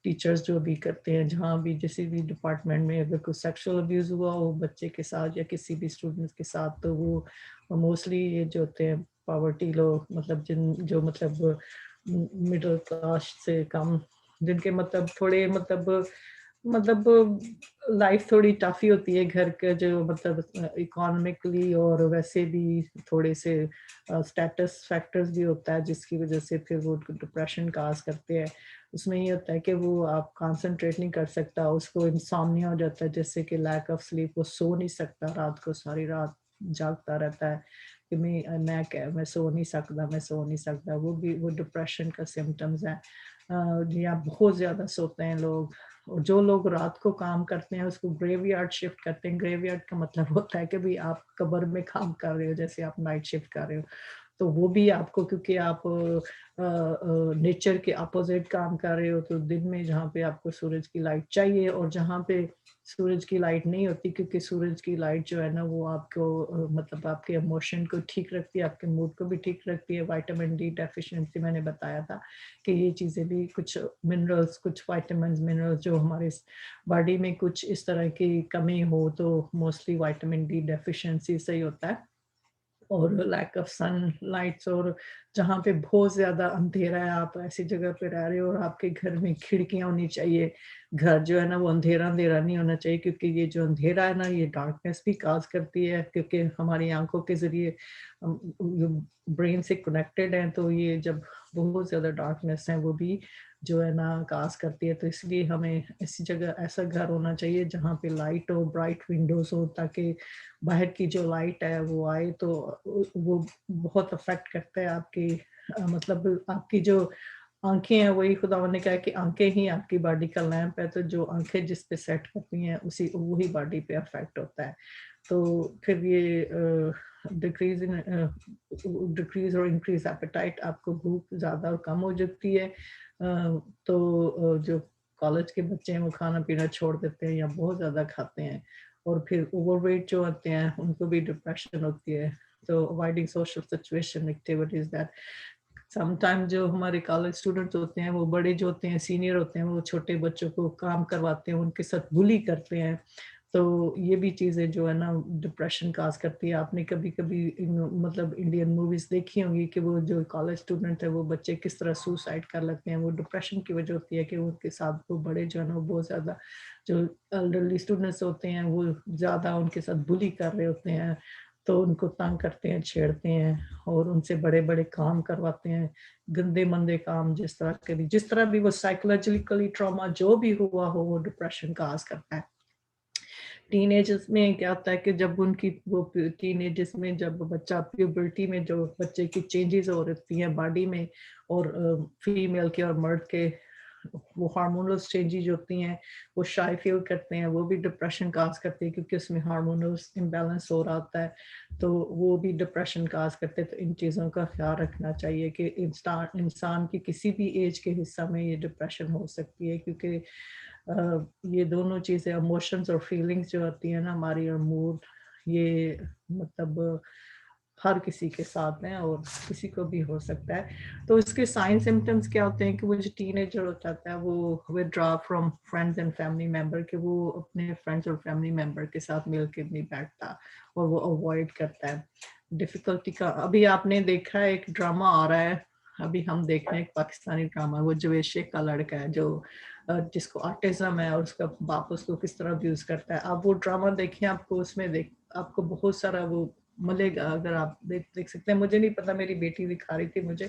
टीचर्स जो भी करते हैं जहाँ भी किसी भी डिपार्टमेंट में अगर कोई सेक्सुअल अब्यूज़ हुआ हो बच्चे के साथ या किसी भी स्टूडेंट्स के साथ तो वो मोस्टली ये जो होते हैं पॉवर्टी लोग, मतलब जो मतलब मिडिल क्लास से कम, जिनके मतलब थोड़े मतलब लाइफ थोड़ी टफ ही होती है, घर के जो मतलब इकोनॉमिकली और वैसे भी थोड़े से स्टेटस फैक्टर्स भी होता है जिसकी वजह से फिर वो डिप्रेशन काज करते हैं। उसमें ये होता है कि वो आप कंसंट्रेट नहीं कर सकता, उसको इंसोम्निया हो जाता है जैसे कि लैक ऑफ स्लीप, वो सो नहीं सकता, रात को सारी रात जागता रहता है कि मैं सो नहीं सकता, वो भी वो डिप्रेशन का सिम्टम्स है। या बहुत ज़्यादा सोते हैं लोग, और जो लोग रात को काम करते हैं उसको ग्रेवयार्ड शिफ्ट करते हैं। ग्रेवयार्ड का मतलब होता है कि भाई आप कब्र में काम कर रहे हो, जैसे आप नाइट शिफ्ट कर रहे हो, तो वो भी आपको क्योंकि आप नेचर के अपोजिट काम कर रहे हो, तो दिन में जहाँ पे आपको सूरज की लाइट चाहिए और जहाँ पे सूरज की लाइट नहीं होती, क्योंकि सूरज की लाइट जो है ना वो आपको मतलब आपके इमोशन को ठीक रखती है, आपके मूड को भी ठीक रखती है। विटामिन डी डेफिशिएंसी मैंने बताया था कि ये चीज़ें भी कुछ मिनरल्स, कुछ विटामिन मिनरल्स जो हमारे बॉडी में कुछ इस तरह की कमी हो तो मोस्टली विटामिन डी डेफिशिएंसी से ही होता है। اور لیک آف سن لائٹس, اور جہاں پہ بہت زیادہ اندھیرا ہے, آپ ایسی جگہ پہ رہ رہے ہو اور آپ کے گھر میں کھڑکیاں ہونی چاہیے, گھر جو ہے نا وہ اندھیرا اندھیرا نہیں ہونا چاہیے, کیونکہ یہ جو اندھیرا ہے نا یہ ڈارکنیس بھی کاز کرتی ہے, کیونکہ ہماری آنکھوں کے ذریعے برین سے کنیکٹڈ ہیں, تو یہ جب بہت زیادہ ڈارکنیس ہے وہ بھی جو ہے نا کاز کرتی ہے. تو اس لیے ہمیں ایسی جگہ ایسا گھر ہونا چاہیے جہاں پہ لائٹ ہو, برائٹ ونڈوز ہو, تاکہ باہر کی جو لائٹ ہے وہ آئے, تو وہ بہت افیکٹ کرتا ہے آپ کی مطلب آپ کی جو آنکھیں ہیں. وہی خدا نے کہا کہ آنکھیں ہی آپ کی باڈی کا لیمپ ہے, تو جو آنکھیں جس پہ سیٹ کرتی ہیں وہی باڈی پہ افیکٹ ہوتا ہے. تو پھر یہ ڈیکریز اور انکریز ایپیٹائٹ, آپ کو بھوک زیادہ اور کم ہو جاتی ہے. تو جو کالج کے بچے ہیں وہ کھانا پینا چھوڑ دیتے ہیں یا بہت زیادہ کھاتے ہیں, اور پھر اوور ویٹ جو ہوتے ہیں ان کو بھی ڈپریشن ہوتی ہے. تو avoiding social situation activities that some time جو ہمارے کالج اسٹوڈنٹس ہوتے ہیں وہ بڑے جو ہوتے ہیں سینئر ہوتے ہیں وہ چھوٹے بچوں کو کام کرواتے ہیں, ان کے ساتھ بلی کرتے ہیں. تو یہ بھی چیزیں جو ہے نا ڈپریشن کاز کرتی ہے. آپ نے کبھی کبھی مطلب انڈین موویز دیکھی ہوں گی کہ وہ جو کالج اسٹوڈنٹ ہے وہ بچے کس طرح سوسائڈ کر لیتے ہیں. وہ ڈپریشن کی وجہ ہوتی ہے کہ ان کے ساتھ وہ بڑے جو ہے نا وہ بہت زیادہ جو ایلڈرلی اسٹوڈنٹس ہوتے ہیں وہ زیادہ ان کے ساتھ بلی کر رہے ہوتے ہیں, تو ان کو تنگ کرتے ہیں, چھیڑتے ہیں, اور ان سے بڑے بڑے کام کرواتے ہیں, گندے مندے کام, جس طرح بھی وہ سائیکولوجیکلی ٹراما جو بھی ہوا ہو وہ ڈپریشن کاز کرتا ہے. ٹین ایجز میں کیا ہوتا ہے کہ جب ان کی وہ ٹین ایجز میں جب بچہ پیوبرٹی میں جو بچے کی چینجز ہو رہتی ہیں باڈی میں, اور فیمیل کے اور مرد کے وہ ہارمونل چینجز ہوتی ہیں, وہ شائع فیل کرتے ہیں, وہ بھی ڈپریشن کاز کرتے ہیں کیونکہ اس میں ہارمونل امبیلنس ہو رہا ہوتا ہے, تو وہ بھی ڈپریشن کاز کرتے ہیں. تو ان چیزوں کا خیال رکھنا چاہیے کہ انسان کی کسی بھی ایج کے حصہ میں یہ ڈپریشن ہو سکتی ہے, کیونکہ یہ دونوں چیزیں ایموشنز اور فیلنگز جو ہوتی ہیں نا ہماری, اور موڈ, یہ مطلب ہر کسی کے ساتھ ہیں اور کسی کو بھی ہو سکتا ہے. تو اس کے سائن سمٹمز کیا ہوتے ہیں کہ وہ جو ٹین ایجر ہو جاتا ہے وہ withdraw from friends and family member, کہ وہ اپنے فرینڈس اور فیملی ممبر کے ساتھ مل کے نہیں بیٹھتا اور وہ اوائڈ کرتا ہے. ڈفیکلٹی کا ابھی آپ نے دیکھا ہے ایک ڈرامہ آ رہا ہے, ابھی ہم دیکھ رہے ہیں ایک پاکستانی ڈرامہ, وہ جوید شیخ کا لڑکا ہے جو جس کو آٹزم ہے, اور اس کا باپ اس کو کس طرح ابیوز کرتا ہے. آپ وہ ڈرامہ دیکھیں, آپ کو اس میں آپ کو بہت سارا وہ ملے گا اگر آپ دیکھ سکتے ہیں. مجھے نہیں پتا, میری بیٹی دکھا رہی تھی مجھے,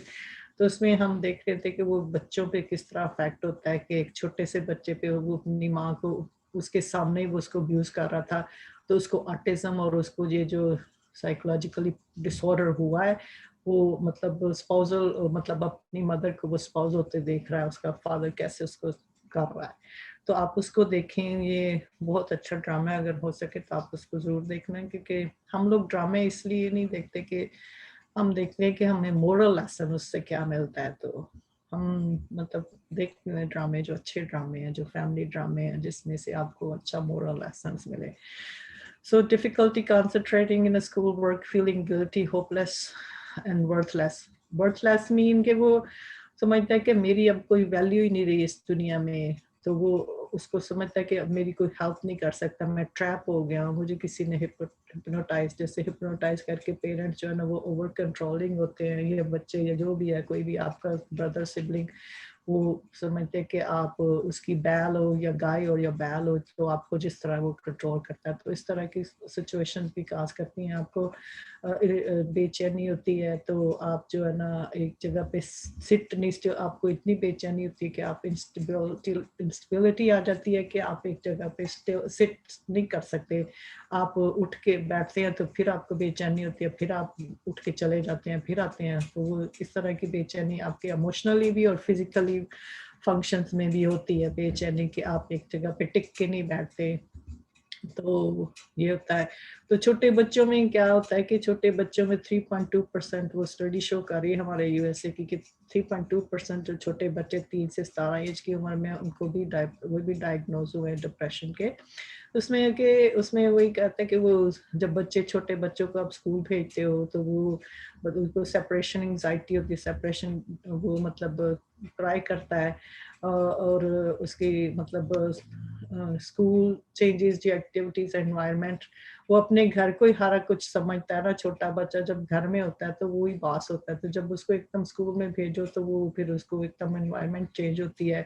تو اس میں ہم دیکھ رہے تھے کہ وہ بچوں پہ کس طرح افیکٹ ہوتا ہے, کہ ایک چھوٹے سے بچے پہ وہ اپنی ماں کو اس کے سامنے ہی وہ اس کو ابیوز کر رہا تھا, تو اس کو آٹزم اور اس کو یہ جو سائیکولوجیکلی ڈس آرڈر ہوا ہے وہ مطلب اسپاؤزل مطلب اپنی مدر کو وہ اسپاؤز ہوتے دیکھ رہا ہے, اس کا فادر کیسے اس کو کر رہا ہے. تو آپ اس کو دیکھیں, یہ بہت اچھا ڈرامہ ہے, اگر ہو سکے تو آپ اس کو ضرور دیکھنا, کیونکہ ہم لوگ ڈرامے اس لیے نہیں دیکھتے کہ ہم دیکھتے ہیں کہ ہمیں مورل لیسن اس سے کیا ملتا ہے. تو ہم مطلب دیکھتے ہیں ڈرامے جو اچھے ڈرامے ہیں, جو فیملی ڈرامے ہیں, جس میں سے آپ کو اچھا مورل لیسنس ملے. So difficulty concentrating in a school work, feeling guilty, hopeless and worthless. Worthless mean کہ وہ سمجھتا ہے کہ میری اب کوئی ویلیو ہی نہیں رہی اس دنیا میں, تو وہ اس کو سمجھتا ہے کہ اب میری کوئی ہیلپ نہیں کر سکتا, میں ٹریپ ہو گیا ہوں, مجھے کسی نے ہپنوٹائز, جیسے ہپنوٹائز کر کے پیرنٹس جو ہے نا وہ اوور کنٹرولنگ ہوتے ہیں, یہ بچے یا جو بھی ہے کوئی بھی آپ کا بردر سبلنگ, وہ سمجھتے کہ آپ اس کی بیل ہو یا گائے ہو یا بیل ہو, تو آپ کو جس طرح وہ کنٹرول کرتا ہے. تو اس طرح کی سچویشن بھی کاز کرتی ہیں, آپ کو بے چینی ہوتی ہے, تو آپ جو ہے نا ایک جگہ پہ سٹ نہیں, آپ کو اتنی بے چینی ہوتی ہے کہ آپ انسٹیبلٹی آ جاتی ہے کہ آپ ایک جگہ پہ سٹ نہیں کر سکتے, آپ اٹھ کے بیٹھتے ہیں تو پھر آپ کو بے چینی ہوتی ہے, پھر آپ اٹھ کے چلے جاتے ہیں, پھر آتے ہیں. تو وہ اس طرح کی بے چینی آپ کے ایموشنلی بھی اور فزیکلی فنکشنز میں بھی ہوتی ہے, بے چینی کہ آپ ایک جگہ پہ ٹک کے نہیں بیٹھتے. تو یہ ہوتا ہے. تو چھوٹے بچوں میں کیا ہوتا ہے کہ چھوٹے بچوں میں 3.2% وہ اسٹڈی شو کر رہی ہے ہمارے یو ایس اے کی, کہ 3.2% جو چھوٹے بچے 3 سے 17 ایج کی عمر میں ان کو بھی وہ بھی ڈائگنوز ہوئے ڈپریشن کے. اس میں وہی کہتا ہے کہ وہ جب بچے چھوٹے بچوں کو آپ اسکول بھیجتے ہو تو وہ ان کو سیپریشن انگزائٹی ہوتی ہے, سیپریشن وہ مطلب ٹرائی کرتا ہے اور اس کی مطلب اسکول چینجز جو ایکٹیویٹیز انوائرمنٹ وہ اپنے گھر کو ہی سارا کچھ سمجھتا ہے نا. چھوٹا بچہ جب گھر میں ہوتا ہے تو وہی باس ہوتا ہے, تو جب اس کو ایک دم اسکول میں بھیجو تو وہ پھر اس کو ایک دم انوائرمنٹ چینج ہوتی ہے,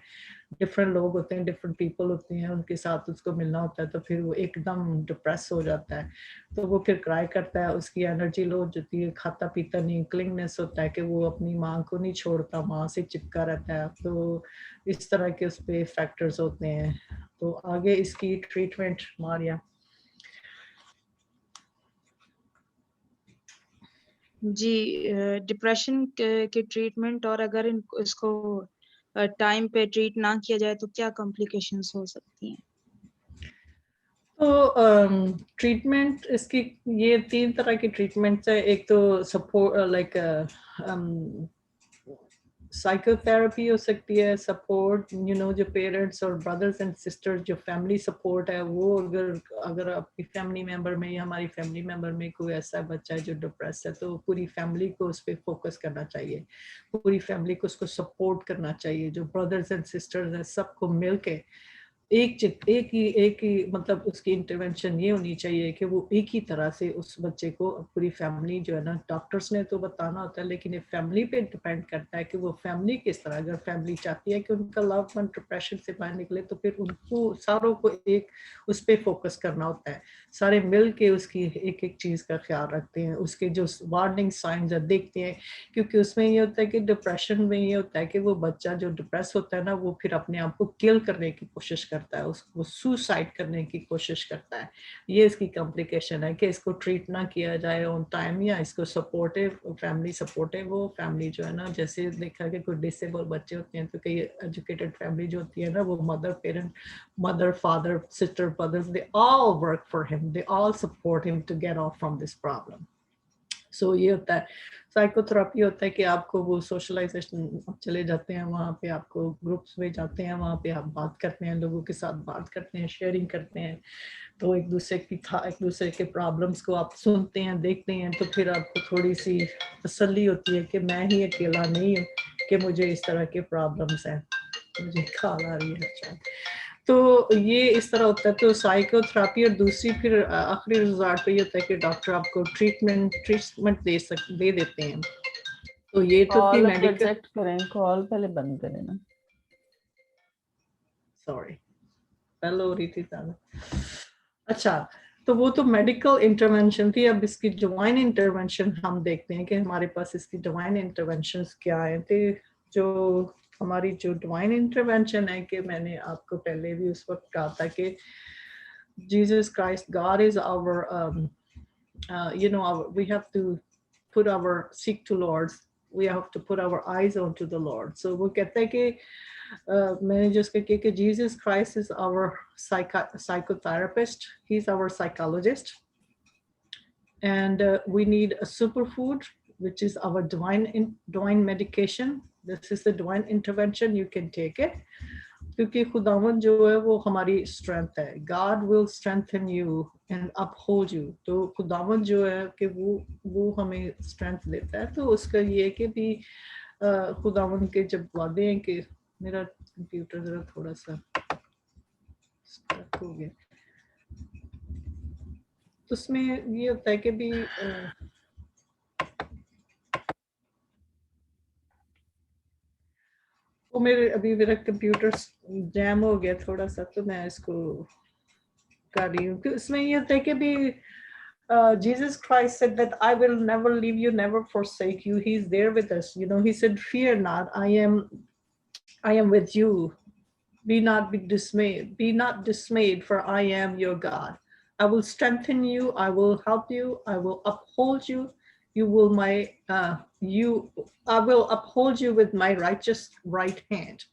ڈفرینٹ لوگ ہوتے ہیں, ڈفرینٹ پیپل ہوتے ہیں, ان کے ساتھ اس کو ملنا ہوتا ہے, تو پھر وہ ایک دم ڈپریس ہو جاتا ہے, تو وہ پھر کرائی کرتا ہے, اس کی انرجی لو ہو جاتی ہے, کھاتا پیتا نہیں, کلنگنیس ہوتا ہے کہ وہ اپنی ماں کو نہیں چھوڑتا, ماں سے چپکا رہتا ہے. تو اس طرح کے اس پہ فیکٹرز ہوتے ہیں. تو آگے اس کی ٹریٹمنٹ ماریا. جی, ڈپریشن کے ٹریٹمنٹ, اور اگر اس کو ٹائم پہ ٹریٹ نہ کیا جائے تو کیا کمپلیکیشنز ہو سکتی ہیں؟ تو ٹریٹمنٹ اس کی یہ 3 طرح کی ٹریٹمنٹس ہے. ایک تو سپورٹ لائک سائیکو تھراپی ہو سکتی ہے, سپورٹ جو پیرنٹس اور بردرز اینڈ سسٹر جو فیملی سپورٹ ہے, وہ اگر آپ کی فیملی ممبر میں یا ہماری فیملی ممبر میں کوئی ایسا بچہ ہے جو ڈپریس ہے, تو پوری فیملی کو اس پہ فوکس کرنا چاہیے, پوری فیملی کو اس کو سپورٹ کرنا چاہیے. جو بردرز اینڈ سسٹرز ہیں سب کو مل کے ایک ہی مطلب اس کی انٹرونشن یہ ہونی چاہیے کہ وہ ایک ہی طرح سے اس بچے کو, پوری فیملی جو ہے نا, ڈاکٹرز نے تو بتانا ہوتا ہے لیکن یہ فیملی پہ ڈپینڈ کرتا ہے کہ وہ فیملی کس طرح, اگر فیملی چاہتی ہے کہ ان کا لو ون ڈپریشن سے باہر نکلے تو پھر ان کو ساروں کو ایک اس پہ فوکس کرنا ہوتا ہے, سارے مل کے اس کی ایک چیز کا خیال رکھتے ہیں, اس کے جو وارننگ سائنز ہے دیکھتے ہیں, کیونکہ اس میں یہ ہوتا ہے کہ ڈپریشن میں یہ ہوتا ہے کہ وہ بچہ جو ڈپریس ہوتا ہے نا, وہ پھر اپنے آپ کو کل کرنے کی کوشش کرتا ہے, اس کو سوسائڈ کرنے کی کوشش کرتا ہے. یہ اس کی کمپلیکیشن ہے کہ اس کو ٹریٹ نہ کیا جائے آن ٹائم, یا اس کو سپورٹیو فیملی سپورٹیو ہو. فیملی جو ہے نا, جیسے دیکھا کہ کوئی ڈسیبل بچے ہوتے ہیں تو کئی ایجوکیٹڈ فیملی جو ہوتی ہے نا, وہ mother father sister brothers, they all work for him, they all support him to get off from this problem. سو یہ ہوتا ہے. سائیکو تھراپی ہوتا ہے کہ آپ کو وہ سوشلائزیشن چلے جاتے ہیں, وہاں پہ آپ کو گروپس میں جاتے ہیں, وہاں پہ آپ بات کرتے ہیں, لوگوں کے ساتھ بات کرتے ہیں, شیئرنگ کرتے ہیں, تو ایک دوسرے کے پرابلمس کو آپ سنتے ہیں, دیکھتے ہیں, تو پھر آپ کو تھوڑی سی تسلی ہوتی ہے کہ میں ہی اکیلا نہیں ہوں کہ مجھے اس طرح کے پرابلمس ہیں. مجھے کھال آ رہی ہے. اچھا, تو یہ اس طرح ہوتا ہے. تو سائیکو تھراپی, اور دوسری پھر آخری رزلٹ پہ یہ ہوتا ہے کہ ڈاکٹر آپ کو ٹریٹمنٹ دے دیتے ہیں. تو یہ تو تھی کال میڈیکل. ریجیکٹ کریں, کال پہلے بند کریں نا. سوری, پہلے ہو رہی تھی زیادہ. اچھا, تو وہ تو میڈیکل انٹرونشن تھی. اب اس کی ڈیوائن انٹرونشن ہم دیکھتے ہیں کہ ہمارے پاس اس کی ڈیوائن انٹرونشنز کیا ہیں. تو جو ہماری جو ڈیوائن انٹرونشن ہے, کہ میں نے آپ کو پہلے بھی اس وقت کہا تھا کہ Jesus Christ God is our we have to seek to Lord, we have to put our eyes onto the Lord. So وہ کہتا ہے کہ میں نے جو اس کے کہ Jesus Christ is our psychotherapist, he's our psychologist, and we need a superfood which is our divine medication. This is the divine intervention, you can take it. کیونکہ خداوند جو ہے وہ ہماری اسٹرینتھ ہے. God will strengthen you and uphold you. تو خداوند جو ہے کہ وہ ہمیں اسٹرینتھ دیتا ہے. تو اس کا یہ ہے کہ بھی خداوند کے جب وعدے ہیں کہ میرا کمپیوٹر ذرا تھوڑا سا ہو گیا, تو اس میں یہ ہوتا ہے کہ بھی وہ میرا کمپیوٹر جیم ہو گیا تھوڑا سا, تو میں اس کو کر رہی ہوں. کہ اس میں یہ ہوتا ہے کہ بھی Jesus Christ said that I will never leave you, never forsake you. He's there with us. He said, fear not, I am with you. Be not dismayed. Be not dismayed, for I am your God. I will strengthen you. I will help you. I will uphold you. I will uphold you with my righteous right hand.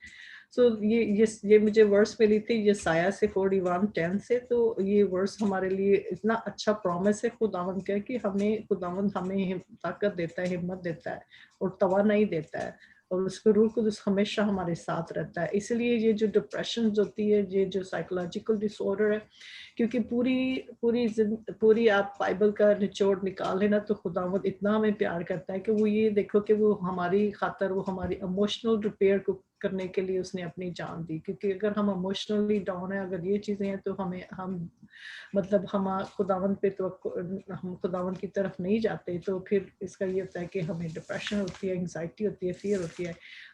So یہ مجھے ورس ملی تھی یسایہ سے 41:10 سے. تو یہ ورس ہمارے لیے اتنا اچھا پرومس ہے خداوند کا کہ خداوند ہمیں طاقت دیتا ہے, ہمت دیتا ہے, اور توانائی دیتا ہے, اور اس کو روح قدس ہمیشہ ہمارے ساتھ رہتا ہے. اس لیے یہ جو ڈپریشن ہوتی ہے, یہ جو سائیکولوجیکل ڈس آرڈر ہے, کیونکہ پوری آپ بائبل کا نچوڑ نکال لینا تو خداوند اتنا ہمیں پیار کرتا ہے کہ وہ یہ دیکھو کہ وہ ہماری خاطر وہ ہماری ایموشنل ریپیئر کو کرنے کے لیے اس نے اپنی جان دی, کیونکہ اگر ہم ایموشنلی ڈاؤن ہیں, اگر یہ چیزیں ہیں, تو ہم مطلب ہم خداوند پہ ہم خداوند کی طرف نہیں جاتے, تو پھر اس کا یہ ہوتا ہے کہ ہمیں ڈپریشن ہوتی ہے, انگزائٹی ہوتی ہے, فیئر ہوتی ہے.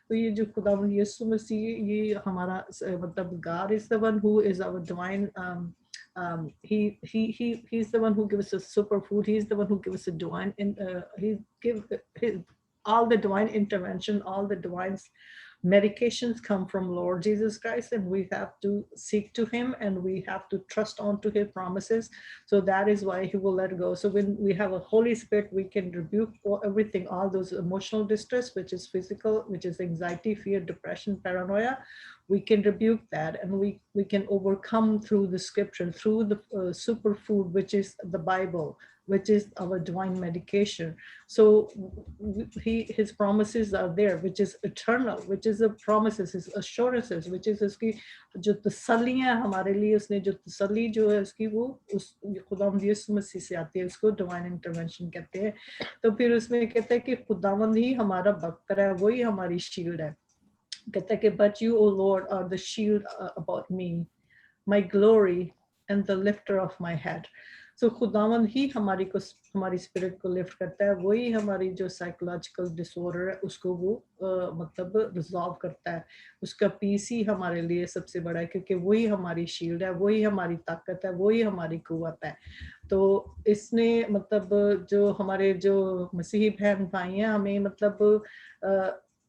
تو یہ جو خداوند یسوع مسیح, یہ ہمارا مطلب God is the one who is our divine he's the one who gives us superfood. He's the one who gives us a divine he give all the divine intervention, all the divine medications come from Lord Jesus Christ, and we have to seek to him, and we have to trust on to his promises. So that is why he will let go. So when we have a Holy Spirit, we can rebuke everything, all those emotional distress, which is physical, which is anxiety, fear, depression, paranoia. We can rebuke that, and we can overcome through the scripture, through the superfood, which is the Bible, which is our divine medication. So his promises are there, which is eternal, which is the promises, his assurances, which is uski jo tasalli hai hamare liye, usne jo tasalli jo hai uski, wo us खुदावंद यीशु मसीह से आती है, उसको divine intervention कहते हैं. तो फिर उसमें कहता है कि खुदावंद ही हमारा बख्तर है, वही हमारी शील्ड है. कहता है कि but you O Lord are the shield about me, my glory and the lifter of my head. So खुदावंद ही हमारी स्पिरिट को लिफ्ट करता है, वही हमारी जो साइकोलॉजिकल डिसऑर्डर है उसको वो मतलब रिजॉल्व करता है. उसका पीस ही हमारे लिए सबसे बड़ा है, क्योंकि वही हमारी शील्ड है, वही हमारी ताकत है, वही हमारी कुव्वत है. तो इसने मतलब जो हमारे जो मसीही बहन भाई हैं, हमें मतलब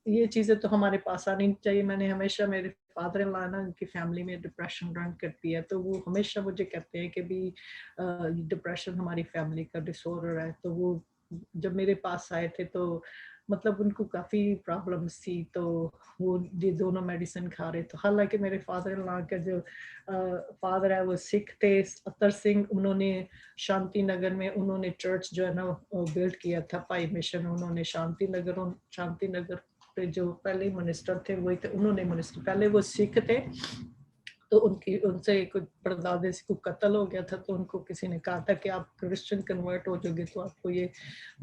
ये चीज़ें तो हमारे पास आनी चाहिए. मैंने हमेशा मेरे फादर इन लॉ ना, उनकी फैमिली में डिप्रेशन रन करती है, तो वो हमेशा मुझे कहते हैं कि भी डिप्रेशन हमारी फैमिली का डिसऑर्डर है. तो वो जब मेरे पास आए थे तो मतलब उनको काफ़ी प्रॉब्लम्स थी, तो वो ये दोनों मेडिसिन खा रहे. तो हालांकि मेरे फादर इन लॉ का जो फादर है वो सिख थे, अतर सिंह, उन्होंने शांति नगर में उन्होंने चर्च जो है ना बिल्ड किया था, पाई मिशन. उन्होंने शांति नगर पे जो पहले मिनिस्टर थे वही थे, उन्होंने मिनिस्टर, पहले वो सिख थे, तो उनसे कुछ परदादे से को कत्ल हो गया था, तो उनको किसी ने कहा था कि आप क्रिश्चियन कन्वर्ट हो जाओगे तो आपको ये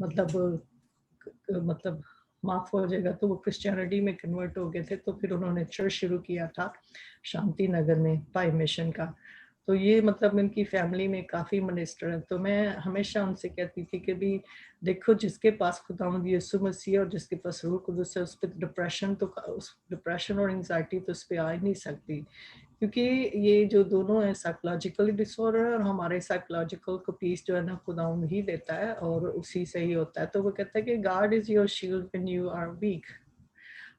मतलब माफ हो जाएगा. तो वो क्रिश्चियनिटी में कन्वर्ट हो गए थे, तो फिर उन्होंने चर्च शुरू किया था शांति नगर में, पाई मिशन का. तो ये मतलब इनकी फैमिली में काफ़ी मिनिस्टर हैं. तो मैं हमेशा उनसे कहती थी कि भी देखो, जिसके पास खुदावंद यीशु मसीह और जिसके पास रूह कुदुस है, उस पर डिप्रेशन और एंजाइटी तो उस पर आ ही नहीं सकती, क्योंकि ये जो दोनों है साइकोलॉजिकली डिसऑर्डर है, और हमारे साइकोलॉजिकल को पीस जो है ना खुदावंद ही देता है और उसी से ही होता है. तो वो कहता है कि God is your shield when you are weak.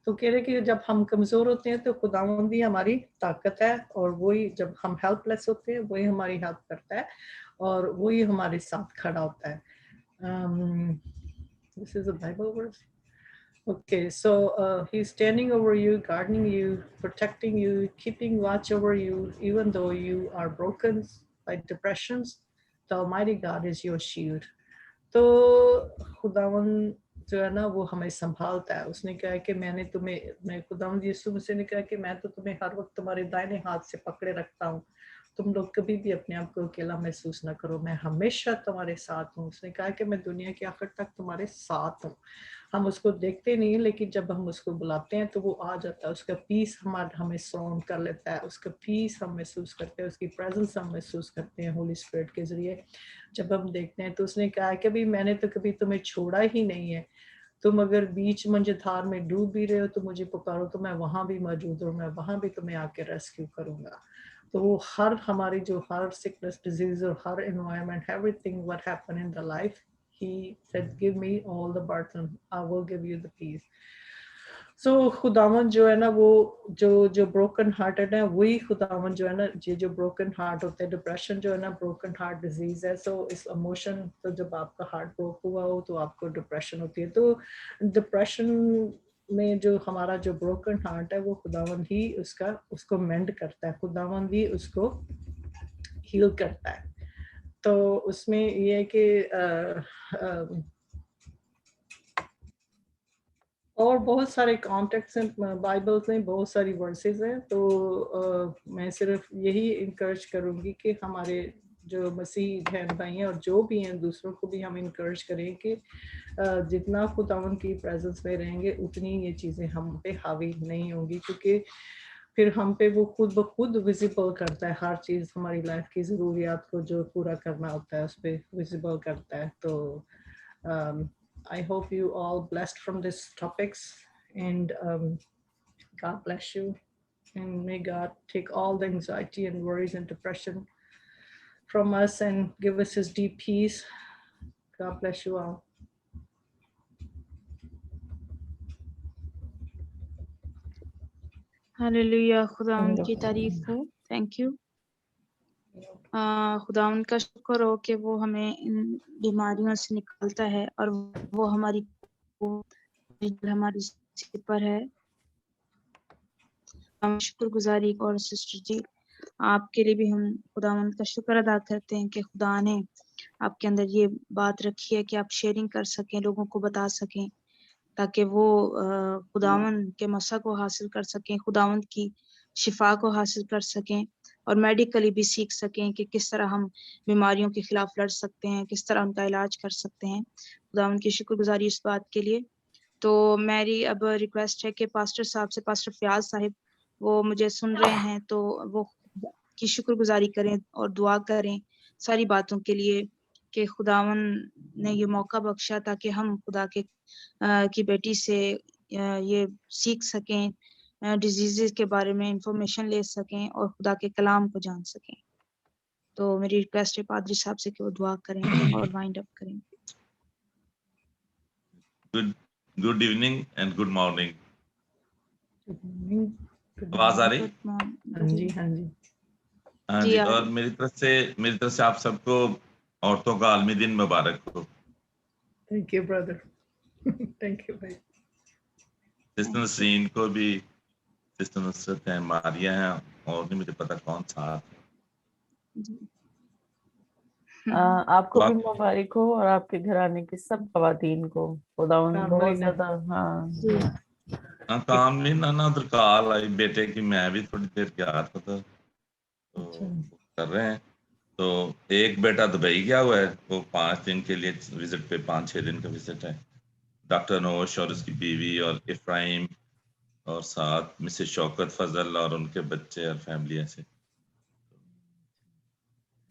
तो कह रहे कि जब हम कमज़ोर होते हैं तो खुदावंद ही हमारी ताकत है, और वही जब हम हेल्पलेस होते हैं वही हमारी हेल्प करता है, और वही हमारे साथ खड़ा होता है. This is a Bible verse. Okay, so he's standing over you, guarding you, protecting you, keeping watch over you, even though you are broken by depressions. The Almighty God is your shield. तो खुदावंद जो है ना वो हमें संभालता है. उसने कहा कि मैं खुदावंद यीशु मसीह ने कहा कि मैं तो तुम्हें हर वक्त तुम्हारे दाहिने हाथ से पकड़े रखता हूँ, तुम लोग कभी भी अपने आप को अकेला महसूस ना करो, मैं हमेशा तुम्हारे साथ हूँ. उसने कहा कि मैं दुनिया के आखिर तक तुम्हारे साथ हूँ. हम उसको देखते नहीं, लेकिन जब हम उसको बुलाते हैं तो वो आ जाता है. उसका पीस हमें सराउंड कर लेता है, उसका पीस हम महसूस करते हैं, उसकी प्रेजेंस हम महसूस करते हैं होली स्पिरिट के जरिए जब हम देखते हैं. तो उसने कहा कि भाई मैंने तो कभी तुम्हें छोड़ा ही नहीं है, तुम अगर बीच मंझधार में डूब भी रहे हो तो मुझे पुकारो, तो मैं वहां भी मौजूद हूँ, मैं वहां भी तुम्हें आके रेस्क्यू करूंगा. तो वो हमारी जो हर सिकनेस, डिजीज और हर environment, everything what happen in the life, he said give me all the burden, I will give you the peace. So खुदावन जो है ना वो जो broken hearted है, वही खुदावन जो है ना, ये जो broken heart होते हैं, डिप्रेशन जो है ना broken heart disease है. So इस emotion, तो जब आपका heart broke हुआ हो तो आपको डिप्रेशन होती है. तो डिप्रेशन में जो हमारा जो broken heart है वो खुदावन ही उसको mend करता है, खुदावन ही उसको heal करता है. तो उसमें ये है कि और बहुत सारे कॉन्टेक्ट्स हैं बाइबल्स में, बहुत सारी वर्सेस हैं. तो मैं सिर्फ यही इंकरेज करूँगी कि हमारे جو مسیح بہن بھائی ہیں اور جو بھی ہیں دوسروں کو بھی ہم انکریج کریں کہ جتنا خداوند کی پریزنس میں رہیں گے اتنی یہ چیزیں ہم پہ حاوی نہیں ہوں گی، کیونکہ پھر ہم پہ وہ خود بخود ویزیبل کرتا ہے ہر چیز، ہماری لائف کی ضروریات کو جو پورا کرنا ہوتا ہے اس پہ ویزیبل کرتا ہے. تو I hope you all blessed from these topics, and God bless you, and may God take all the anxiety and worries and depression from us and give us his deep peace. God bless you all. Hallelujah, खुदावंद की तारीफ हो. Thank you. खुदावंद का शुक्र हो कि वो हमें इन बीमारियों से निकालता है और वो हमारी पर है. हम शुक्रगुजारी और सिस्टर जी आपके लिए भी हम खुदावंद का शुक्र अदा करते हैं कि खुदा ने आपके अंदर ये बात रखी है कि आप शेयरिंग कर सकें, लोगों को बता सकें, ताकि वो खुदावंद के मसा को हासिल कर सकें, खुदावंद की शिफा को हासिल कर सकें और मेडिकली भी सीख सकें कि किस तरह हम बीमारियों के खिलाफ लड़ सकते हैं, किस तरह उनका इलाज कर सकते हैं. खुदावंद की शुक्रगुजारी इस बात के लिए. तो मेरी अब रिक्वेस्ट है कि पास्टर साहब से, पास्टर फयाज साहिब वो मुझे सुन रहे हैं तो वो की शुक्रगुजारी करें और दुआ करें सारी बातों के लिए कि खुदावन ने ये मौका बख्शा ताकि हम खुदा के की बेटी से ये सीख सकें, डिजीज़ के बारे में इंफॉर्मेशन ले सकें और खुदा के कलाम को जान सकें. तो मेरी रिक्वेस्ट है पादरी साहब से कि वो दुआ करें और वाइंड अप करें. Good evening and good morning. Good आवाज आ रही? Good morning. हाँ जी, हाँ जी. हाँ जी, जी. आ और रही. मेरी तरफ से आप सबको औरतों का आलमी दिन मुबारक हो. Thank you, brother. Thank you, भाई. सिस्टर नसरीन को भी, सिस्टर नुसरत है, मारिया है और नहीं मुझे पता कौन साथ है. जी. आपको भी बाकी- मुबारक हो और आपके घराने की सब खवातीन को खुदावंद बहुत कामलीन। ज्यादा जी. हाँ, काम नहीं ना उधर कॉल आई बेटे की, मैं भी थोड़ी देर गया था तो अच्छा. कर रहे हैं. तो एक बेटा दुबई गया हुआ है, वो 5 दिन के लिए विजिट पे, 5-6 दिन का विजिट है. डॉक्टर नोश और उसकी बीवी और इफ्राहिम और साथ मिसेस शौकत फजल और उनके बच्चे और फैमिली ऐसे.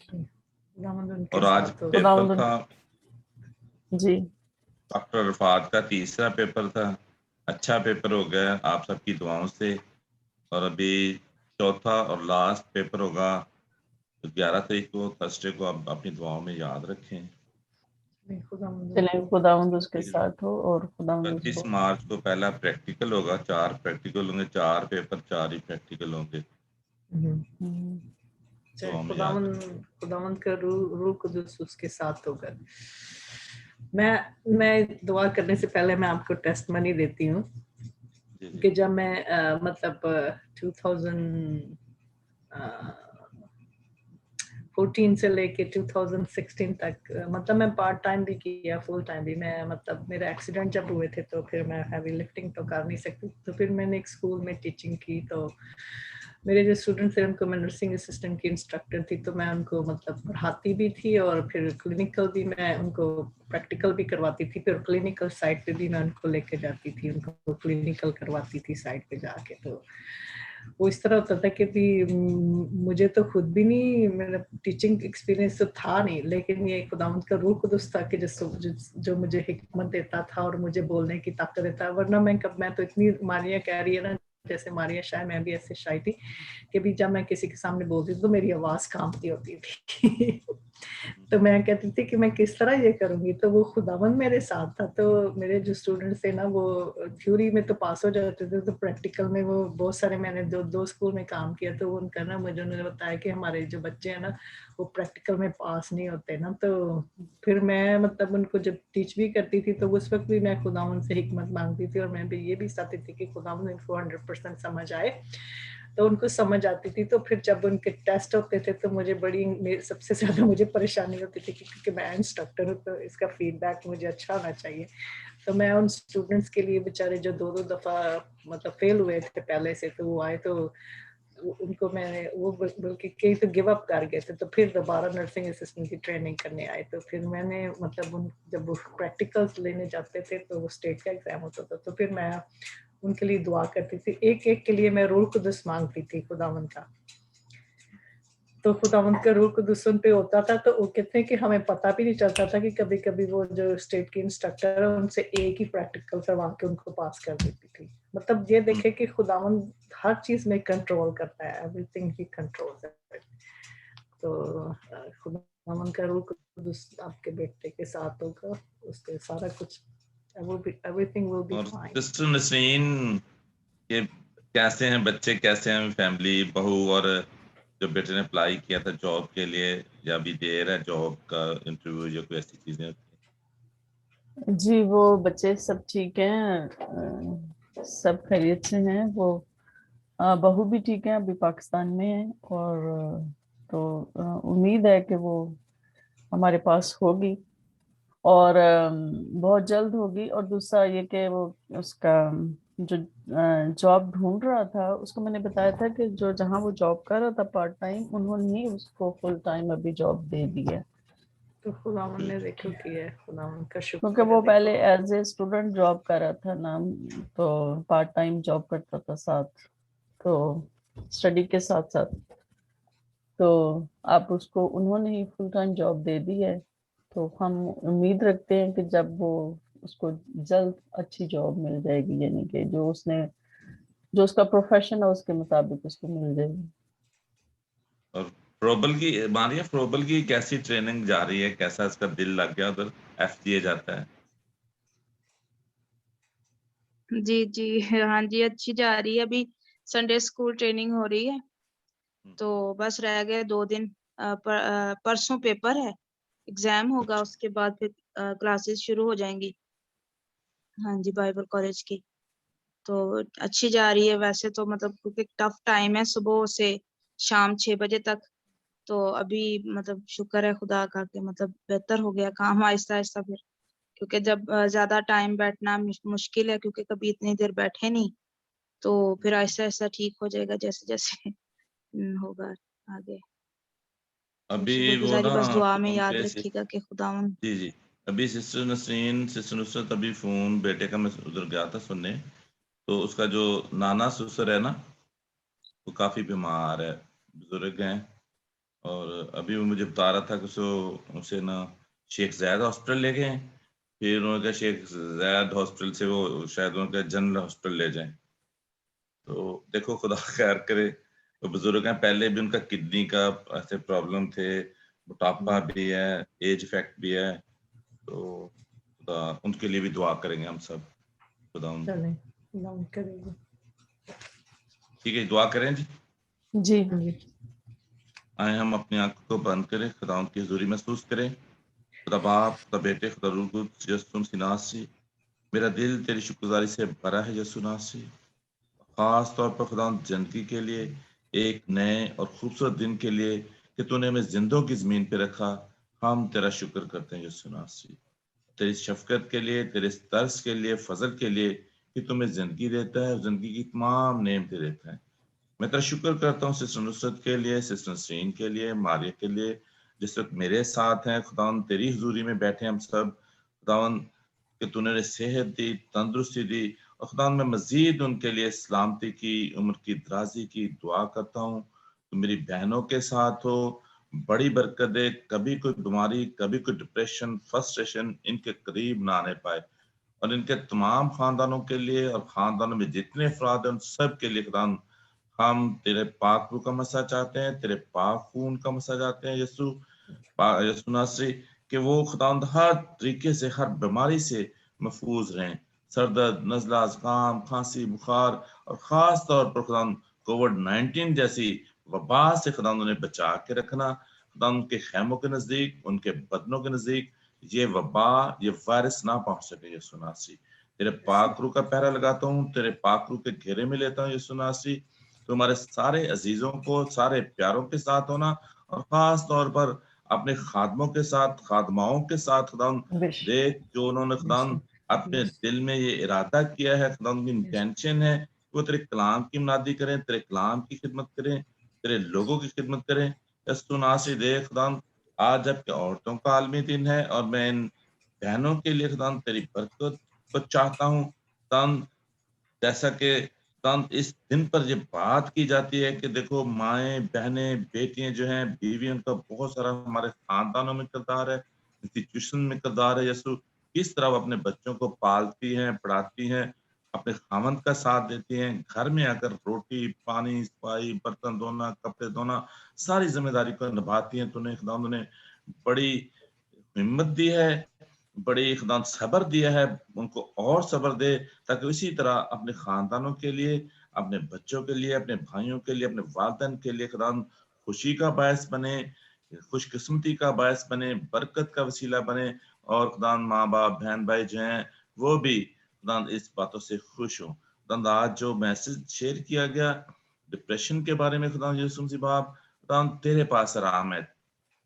खुदावंद उनके और आज साथ हो. पेपर खुदावंद था, जी. डॉक्टर रफात का तीसरा पेपर था. अच्छा पेपर हो गया आप सबकी दुआओं से. और अभी चौथा और लास्ट पेपर होगा 11 तारीख को, थर्सडे को. आप अपनी दुआओं में याद रखें. खुदावंद चलें, खुदावंद उसके साथ हो और खुदावंद 25 उसको मार्च को पहला प्रैक्टिकल होगा. 4 प्रैक्टिकल होंगे, 4 पेपर, 4 ही प्रैक्टिकल होंगे. चाहे दुआओं में याद रखें. खुदावंद का रूह कुदूस उसके साथ होगा. मैं दुआ करने से पहले मैं आपको टेस्टमनी देती हूँ जी, जी. कि जब मैं मतलब 2014 से लेके 2016 तक मतलब मैं पार्ट टाइम भी किया, फुल टाइम भी. मैं मतलब मेरा एक्सीडेंट जब हुए थे तो फिर मैं हैवी लिफ्टिंग तो कर नहीं सकती, तो फिर मैंने एक स्कूल में टीचिंग की. तो मेरे जो स्टूडेंट थे उनको मैं नर्सिंग असिस्टेंट की इंस्ट्रक्टर थी, तो मैं उनको मतलब पढ़ाती भी थी और फिर क्लिनिकल भी मैं उनको प्रैक्टिकल भी करवाती थी. फिर क्लिनिकल साइट पे भी मैं उनको लेके जाती थी, उनको क्लिनिकल करवाती थी साइट पे जाके. तो वो इस तरह होता था कि भी मुझे तो खुद भी नहीं, मेरा टीचिंग एक्सपीरियंस तो था नहीं, लेकिन ये खुदावंद का रूह कुदूस था कि जो मुझे हिकमत देता था और मुझे बोलने की ताकत देता. वरना मैं तो इतनी मारिया कह रही है ना, जैसे मारिया शायद मैं भी ऐसे शायद थी कि भी जब मैं किसी के सामने बोलती थी तो मेरी आवाज कांपती होती थी. तो मैं कहती थी कि मैं किस तरह ये करूंगी. तो वो खुदावंद मेरे साथ था. तो मेरे जो स्टूडेंट्स थे ना वो थ्योरी में तो पास हो जाते थे, तो प्रैक्टिकल में वो बहुत सारे, मैंने दो स्कूल में काम किया, तो उनका ना मुझे उन्होंने बताया कि हमारे जो बच्चे हैं ना वो प्रैक्टिकल में पास नहीं होते ना. तो फिर मैं मतलब उनको जब टीच भी करती थी तो उस वक्त भी मैं खुदावंद से हिकमत मांगती थी और मैं भी ये भी चाहती थी कि खुदावंद इनको 100% समझ आए. तो उनको समझ आती थी. तो फिर जब उनके टेस्ट होते थे तो मुझे सबसे ज़्यादा मुझे परेशानी होती थी क्योंकि मैं इंस्ट्रक्टर हूँ, तो इसका फीडबैक मुझे अच्छा होना चाहिए. तो मैं उन स्टूडेंट्स के लिए बेचारे जो 2-2 दफ़ा मतलब फेल हुए थे पहले से, तो वो आए तो उनको मैंने वो बल्कि कई तो गिव अप कर गए थे, तो फिर दोबारा नर्सिंग असिस्टेंट की ट्रेनिंग करने आए। तो फिर मैंने मतलब जब वो प्रैक्टिकल्स लेने जाते थे तो वो स्टेट का एग्जाम होता था, तो फिर मैं उनके लिए दुआ करती थी, एक एक के लिए मैं रूह कुदस मांगती थी खुदावंद का। तो खुदावंद का रूह कुदस उन पे होता था, तो वो कहते हैं कि हमें पता भी नहीं चलता था कि कभी कभी वो जो स्टेट की इंस्ट्रक्टर है उनसे एक ही प्रैक्टिकल करवा के उनको पास कर देती थी। मतलब ये देखे कि खुदावंद हर चीज में कंट्रोल करता है, एवरीथिंग ही कंट्रोल्स इट। तो खुदावंद का रूह कुदस आपके बेटे के साथ होगा, उसके सारा कुछ एवरीथिंग विल बी और फाइन। सिस्टर नसरीन के कैसे हैं बच्चे, कैसे हैं फैमिली, बहू, और जो बेटे ने अप्लाई किया था जॉब के लिए या अभी दे रहा है जॉब का इंटरव्यू या कोई ऐसी चीजें होती हैं? जी वो बच्चे सब ठीक हैं, सब खैरियत से हैं। वो बहू भी ठीक है, अभी पाकिस्तान में है, और तो उम्मीद है कि वो हमारे पास होगी और बहुत जल्द होगी। और दूसरा ये कि वो उसका जो जॉब ढूंढ रहा था, उसको मैंने बताया था कि जो जहाँ वो जॉब कर रहा था पार्ट टाइम, उन्होंने ही उसको फुल टाइम अभी जॉब दे दी है। तो खुदावंद ने देखो किया है, खुदावंद का शुक्र क्योंकि है। वो देखो पहले एज ए स्टूडेंट जॉब कर रहा था ना, तो पार्ट टाइम जॉब करता था साथ, तो स्टडी के साथ साथ, तो आप उसको उन्होंने ही फुल टाइम जॉब दे दी है। तो हम उम्मीद रखते हैं कि जब वो उसको जल्द अच्छी जॉब मिल जाएगी, यानी कि जो उसका प्रोफेशन है उसके मुताबिक उसको मिल जाएगी। और फ्रोबल की कैसी ट्रेनिंग जा रही है, कैसा इसका दिल लग गया उधर, एफजीए जाता है? जी जी, हाँ जी, अच्छी जा रही है। अभी संडे स्कूल ट्रेनिंग हो रही है, तो बस रह गए 2 दिन। परसों पेपर है, एग्जाम होगा, उसके बाद फिर क्लासेस शुरू हो जाएंगी। हाँ जी, बाइबल कॉलेज की। तो अच्छी जा रही है वैसे तो, मतलब क्योंकि टफ टाइम है सुबह से शाम 6 बजे तक। तो अभी मतलब शुक्र है खुदा का कि मतलब बेहतर हो गया काम आहिस्ता आहिस्ता फिर, क्योंकि जब ज्यादा टाइम बैठना मुश्किल है, क्योंकि कभी इतनी देर बैठे नहीं। तो फिर आहिस्ता आहिस्ता ठीक हो जाएगा जैसे जैसे होगा आगे। तो अभी वो शुक्रगुजारी, ना बस दुआ में फोन याद पे रखिएगा कि खुदावन। जी जी, अभी सिस्टर नसरीन, सिस्टर नुसरत, अभी फोन बेटे का मैं उधर गया था सुनने, तो उसका जो नाना ससुर है ना, वो काफी बीमार है, बुजुर्ग हैं, और अभी वो मुझे बता रहा था कि उसे ना शेख जायद हॉस्पिटल ले गए, फिर उन्होंने कहा शेख जायद हॉस्पिटल से वो शायद उनका जनरल हॉस्पिटल ले जाएं। तो देखो खुदा खैर करे। तो बुजुर्ग हैं, पहले भी उनका किडनी का ऐसे प्रॉब्लम थे, मोटापा भी है, एज इफेक्ट भी है, तो खुदा उनके लिए भी दुआ करेंगे हम सब। खुदा चलें, खुदावंद करेगा। ठीक है, दुआ करें जी। जी हाँ जी। आए हम अपनी आंखों को बंद करें, खुदा की हजूरी महसूस करें। खुदा बाप, खुदा बेटे, खुदा रूह कुद्स, यसुम सिनासी, मेरा दिल तेरी शुक्रगुजारी से भरा है यसु नासी। खास तौर पर खुदा जिंदगी के लिए, एक नए और खूबसूरत दिन के लिए कि तूने हमें जिंदों की जमीन पे रखा, हम तेरा शुक्र करते हैं यसु नासी। तेरी शफकत के लिए, तेरे तरस के लिए, फजल के लिए कि तुम्हें जिंदगी देता है, जिंदगी की तमाम नेमतें देता है। मैं तेरा शुक्र करता हूँ सिस्टर नुसरत के लिए, सिस्टर नसरीन के लिए, मारिया के लिए, जिस वक्त मेरे साथ हैं। खुदावन तेरी हुजूरी में बैठे हम सब, खुदावन कि तूने उन्हें सेहत दी, तंदुरुस्ती दी, और खुदावन मैं मजीद उनके लिए सलामती की, उम्र की दराजी की दुआ करता हूँ। तो मेरी बहनों के साथ हो, बड़ी बरकत दे, कभी कोई बीमारी, कभी कोई डिप्रेशन, फ्रस्ट्रेशन इनके करीब ना आने पाए, और इनके तमाम खानदानों के लिए और खानदानों में जितने अफराद हैं उन सब के लिए खुदावन हम तेरे पाक रूह का मसा चाहते हैं, तेरे पाक खून का मसा चाहते हैं यसु नासरी, कि वो खुदावंद हर तरीके से, हर बीमारी से महफूज रहें, सर दर्द, नजला, जुकाम, खांसी, बुखार, और खास तौर पर खुदावंद कोविड-19 जैसी वबा से खुदावंद उन्हें बचा के रखना। खुदावंद के खैमों के नजदीक, उनके बदनों के नजदीक ये वबा, ये वायरस ना पहुंच सके यसु नासरी। तेरे पाक रूह का पहरा लगाता हूँ, तेरे पाक रूह के घेरे में लेता हूँ यसु नासरी। तुम्हारे सारे अजीजों को सारे प्यारों के साथ होना, और खास तौर पर अपने खादमों के साथ, खादमाओं के साथ खुदावंद बेशक देख, जो उन्होंने खुदावंद अपने दिल में ये इरादा किया है, खुदावंद की इंटेंशन है वो तेरे कलाम की मुनादी करें, तेरे कलाम की खिदमत करें, तेरे लोगों की खिदमत करें। यस्सु नासी दे खुदाम, आज जबकि औरतों का आलमी दिन है और मैं इन बहनों के लिए खुदाम तेरी बरकत को चाहता हूँ। खुदाम जैसा कि खुदाम इस दिन पर ये बात की जाती है कि देखो माएँ, बहनें, बेटियाँ जो हैं, बीवी, उनका बहुत सारा हमारे खानदानों में किरदार है, इंस्टीट्यूशन में किरदार है। यीशु किस तरह वो अपने बच्चों को पालती हैं, पढ़ाती हैं, अपने खामंद का साथ देती हैं, घर में आकर रोटी, पानी, सफाई, बर्तन धोना, कपड़े धोना, सारी ज़िम्मेदारी को निभाती हैं। तूने खुदावंद ने बड़ी हिम्मत दी है, बड़ी खुदावंद सब्र दिया है, उनको और सब्र दे ताकि इसी तरह अपने खानदानों के लिए, अपने बच्चों के लिए, अपने भाइयों के लिए, अपने वालिदैन के लिए खुदावंद खुशी का बायस बने, खुशकिस्मती का बायस बने, बरकत का वसीला बने और खुदावंद माँ-बाप, बहन-भाई जो हैं वो भी खुदावंद इस बातों से खुश हों। खुदावंद आज जो मैसेज शेयर किया गया डिप्रेशन के बारे में, खुदावंद यीशु मसीह बाप, खुदावंद तेरे पास आराम है,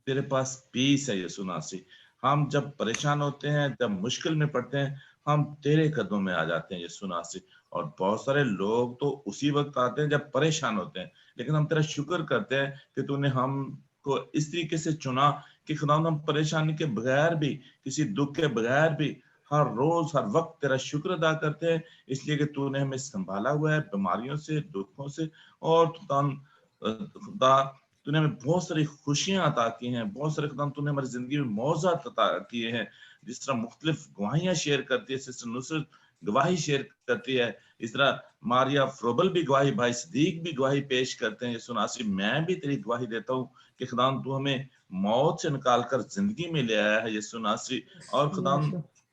तेरे पास पीस है यीशु नासी। हम जब परेशान होते हैं, जब मुश्किल में पड़ते हैं, हम तेरे कदमों में आ जाते हैं यीशु नासी। और बहुत सारे लोग तो उसी वक्त आते हैं जब परेशान होते हैं, लेकिन हम तेरा शुक्र करते हैं कि तूने हमको इस तरीके से चुना कि खुदावंद हम परेशानी के बगैर भी, किसी दुख के बगैर भी हर रोज हर वक्त तेरा शुक्र अदा करते हैं, इसलिए कि तूने हमें संभाला हुआ है बीमारियों से, दुखों से। और खुदा तूने हमें बहुत सारी खुशियां अता की हैं, बहुत सारे खुदा तूने हमारी जिंदगी में मौज़ात अता किए हैं। जिस तरह मुख्तलिफ गवाहियां शेयर करती है, सिस्टर नुसरत गवाही शेयर करती है, इस तरह मारिया फ्रोबल भी गवाही, भाई सदीक भी गवाही पेश करते हैं। यीशु नासिर, मैं भी तेरी गवाही देता हूँ कि खुदा तू हमें मौत से निकाल कर जिंदगी में ले आया है यीशु नासिर। और खुदा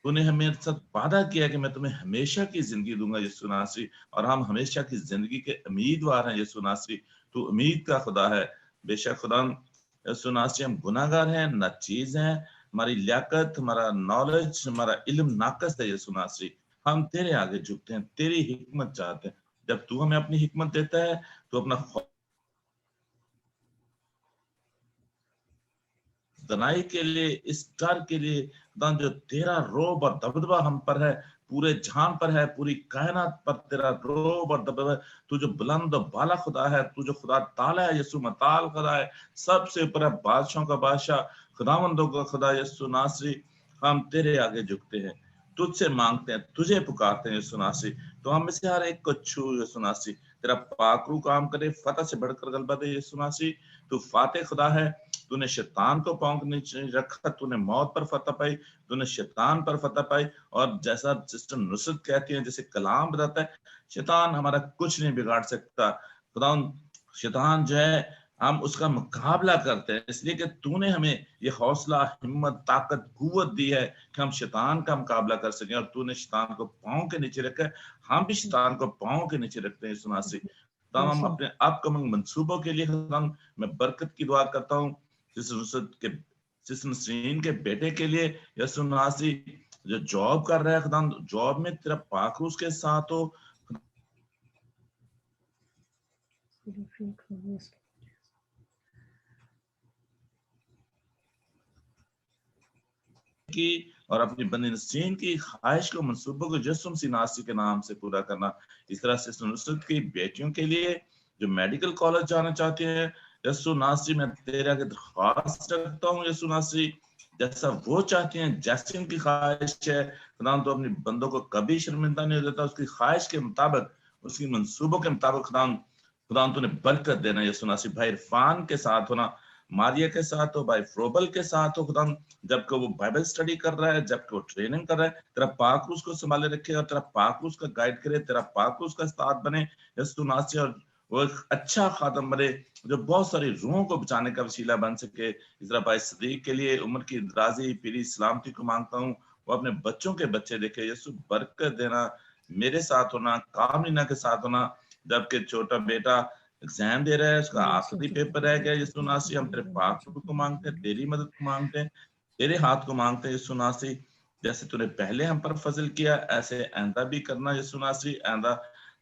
तूने हमें साथ वादा किया कि मैं तुम्हें हमेशा की जिंदगी दूंगा यीशु नासिर, और हम हमेशा की जिंदगी के उम्मीदवार हैं यीशु नासिर। तू उम्मीद का खुदा है। बेशक खुदा यीशु नासिर हम गुनाहगार हैं, नाचीज हैं, हमारी लियाकत, हमारा नॉलेज, हमारा इल्म नाकस है यीशु नासिर। हम तेरे आगे झुकते हैं, तेरी हिकमत चाहते हैं। जब तू हमें अपनी हिकमत देता है तो अपना दनाई के लिए, इस डर के लिए जो तेरा रोब और दबदबा हम पर है, पूरे जहान पर है, पूरी कायनात पर तेरा रोब और दबदबा है। तू जो बुलंद और बाला खुदा है, तू जो खुदा ताला है, यीशु मताल खुदा है, सबसे ऊपर है, बादशाहों का बादशाह, खुदावंदों का खुदा यीशु नासरी। हम तेरे आगे झुकते हैं, तुझसे मांगते हैं, तुझे पुकारते हैं यीशु नासरी। तो हम में से हर एक को छू यीशु नासरी, तेरा पाकरू काम करे, फतह से बढ़कर गलबा दे यीशु नासरी। तू फाते खुदा है, तूने शैतान को पांव के नीचे रखा, तूने मौत पर फतह पाई, तूने शैतान पर फतह पाई। और जैसा सिस्टर नुसरत कहती है, जैसे कलाम बताता है, शैतान हमारा कुछ नहीं बिगाड़ सकता। खुदा शैतान जो है हम उसका मुकाबला करते हैं, इसलिए कि तूने हमें ये हौसला, हिम्मत, ताकत, कुव्वत दी है कि हम शैतान का मुकाबला कर सकें। और तूने शैतान को पांव के नीचे रखा है, हम भी शैतान को पांव के नीचे रखते हैं सुनासी। तो हम अपने अपकमिंग मंसूबों के लिए मैं बरकत की दुआ करता हूँ। सिस्टर नसरीन के बेटे के लिए यीशु नासी जो जॉब कर रहा है, खुदा जॉब में तेरा पाक उसके साथ हो की, और अपनी बंदी नसरीन की ख्वाहिश को, मंसूबों को यीशु मसीह नासी के नाम से पूरा करना। इस तरह सिस्टर नुसरत की बेटियों के लिए जो मेडिकल कॉलेज जाना चाहते हैं, यीशु नासी मैं तेरे आगे दरख्वास्त रखता हूँ यीशु नासी, जैसा वो चाहते हैं, जैसी उनकी ख्वाहिश है, खुदा तो अपनी बंदों को कभी शर्मिंदा नहीं देता। उसकी ख्वाहिश के मुताबिक, उसकी मंसूबों के मुताबिक खुदा तूने बरकत देना यीशु नासी। भाई इरफान के साथ होना, मारिया के साथ हो, भाई फ्रोबल के साथ हो, खुदा जबकि वो बाइबल स्टडी कर रहा है, जबकि वो ट्रेनिंग कर रहा है, तेरा पाक उसको संभाले रखे और तेरा पाक उसका गाइड करे, तेरा पाक उसका साथ बने यीशु नासी। और वो एक अच्छा खादम बने जो बहुत सारी रूहों को बचाने का वसीला बन सके। इस तरह भाई सदीक के लिए उम्र की दराजी, पीरी सलामती को मांगता हूँ, वो अपने बच्चों के बच्चे देखे। यीशु बरकत देना, मेरे साथ होना, कामलीना के साथ होना, जबकि छोटा बेटा एग्जाम दे रहा है, उसका आखिरी पेपर रह गया यीशु नासी। हम तेरे पाक को मांगते हैं, तेरी मदद को मांगते हैं, तेरे हाथ को मांगते हैं यीशु नासी। जैसे तूने पहले हम पर फजल किया, ऐसे आइंदा भी करना यीशु नासी। आइंदा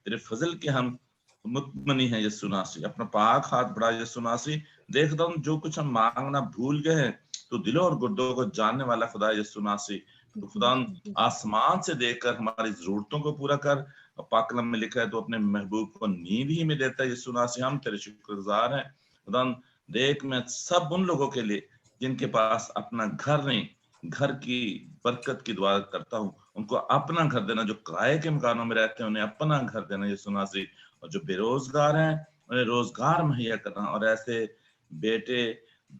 तेरे फजल के हम मुतमनी है यीशु नासी। अपना पाक हाथ बढ़ा यीशु नासी। देखता हूँ जो कुछ हम मांगना भूल गए हैं, तो दिलों और गुर्दों को जानने वाला खुदा यीशु नासी। तो खुदा आसमान से देखकर हमारी जरूरतों को पूरा कर, اور پاک کلام میں لکھا ہے تو اپنے محبوب کو نیند ہی میں دیتا ہے یسوع ناصری ہم تیرے شکر گزار ہیں خدا دیکھ میں سب ان لوگوں کے لیے جن کے پاس اپنا گھر نہیں گھر کی برکت کی دعا کرتا ہوں ان کو اپنا گھر دینا جو کرائے کے مکانوں میں رہتے ہیں انہیں اپنا گھر دینا یسوع ناصری اور جو بے روزگار ہیں انہیں روزگار مہیا کرنا اور ایسے بیٹے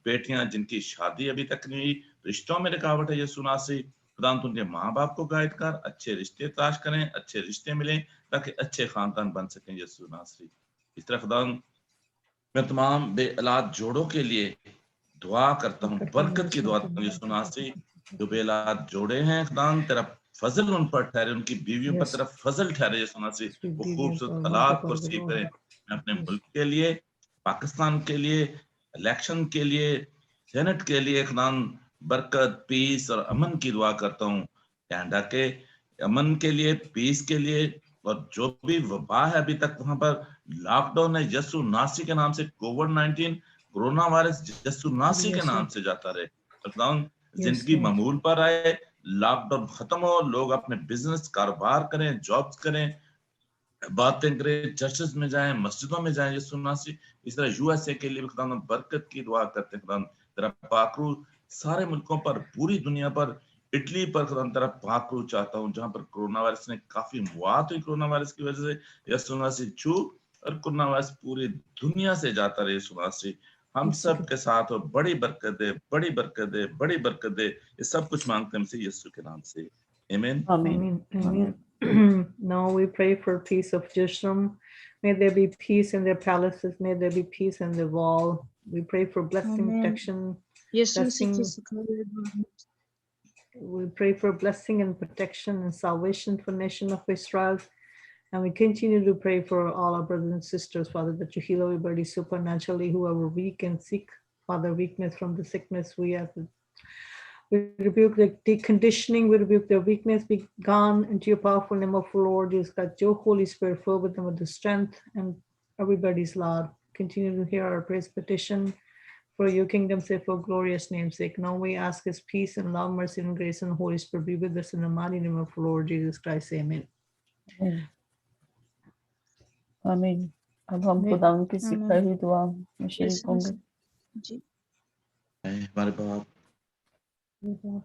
بیٹیاں جن کی شادی ابھی تک نہیں ہوئی رشتوں میں رکاوٹ ہے یسوع ناصری خدا تو ان کے ماں باپ کو گائیڈ کر اچھے رشتے تلاش کریں اچھے رشتے ملیں تاکہ اچھے خاندان بن سکیں یسوع ناصری اس طرح خدا میں تمام بے اولاد جوڑوں کے لیے دعا کرتا ہوں برکت کی دعا کرتا ہوں یسوع ناصری جو بے اولاد جوڑے ہیں خدا تیرا فضل ان پر ٹھہرے ان کی بیویوں پر تیرا فضل ٹھہرے یسوع ناصری وہ خوبصورت اولاد کو رسیو کریں میں اپنے ملک کے لیے پاکستان کے لیے الیکشن کے لیے سینٹ کے لیے خدا برکت پیس اور امن کی دعا کرتا ہوں کینیڈا کے امن کے لیے پیس کے لیے اور جو بھی وبا ہے ابھی تک وہاں پر لاک ڈاؤن ہے یسوع ناصری کے نام سے کووڈ-19 کورونا وائرس یسوع ناصری کے نام سے جاتا رہے زندگی معمول پر آئے لاک ڈاؤن ختم ہو لوگ اپنے بزنس کاروبار کریں جابز کریں باتیں کریں چرچز میں جائیں مسجدوں میں جائیں یسوع ناصری اس طرح یو ایس اے کے لیے خدا برکت کی دعا کرتے ہیں خدا تیرا پاک روح سارے ملکوں پر پوری دنیا پر اٹلی پر خدا تیرا پاک روح چاہتا ہوں جہاں پر کورونا وائرس نے کافی موات ہوئی کورونا وائرس کی وجہ سے یسوع ناصری چھو اور کورونا وائرس پوری دنیا سے جاتا رہے یسوع ناصری ہم سب کے ساتھ اور بڑی برکت دے بڑی برکت دے بڑی برکت دے یہ سب کچھ مانگتے ہیں ہم سے یسوع کے نام سے آمین آمین Now we pray for peace of Jerusalem. May there be peace in their palaces. May there be peace in the wall. We pray for blessing, Amen. protection. Yeshu Blessing. मसीह की सिखाई We pray for blessing and protection and salvation for the nation of Israel. And we continue to pray for all our brothers and sisters, Father, that you heal everybody supernaturally, whoever weak and sick, Father, weakness from the sickness. We rebuke the deconditioning, we rebuke their weakness, be gone into your powerful name of the Lord. Jesus God, your Holy Spirit, fill with them with the strength and everybody's Lord. Continue to hear our praise petition for your kingdom's sake, for glorious name's sake. Now we ask his peace and love, mercy and grace and Holy Spirit be with us in the mighty name of the Lord Jesus Christ. Amen. آمین اب ہم آمین۔ خدا کی سکھائی دعا میں شریک ہوں گے جی ہمارے باپ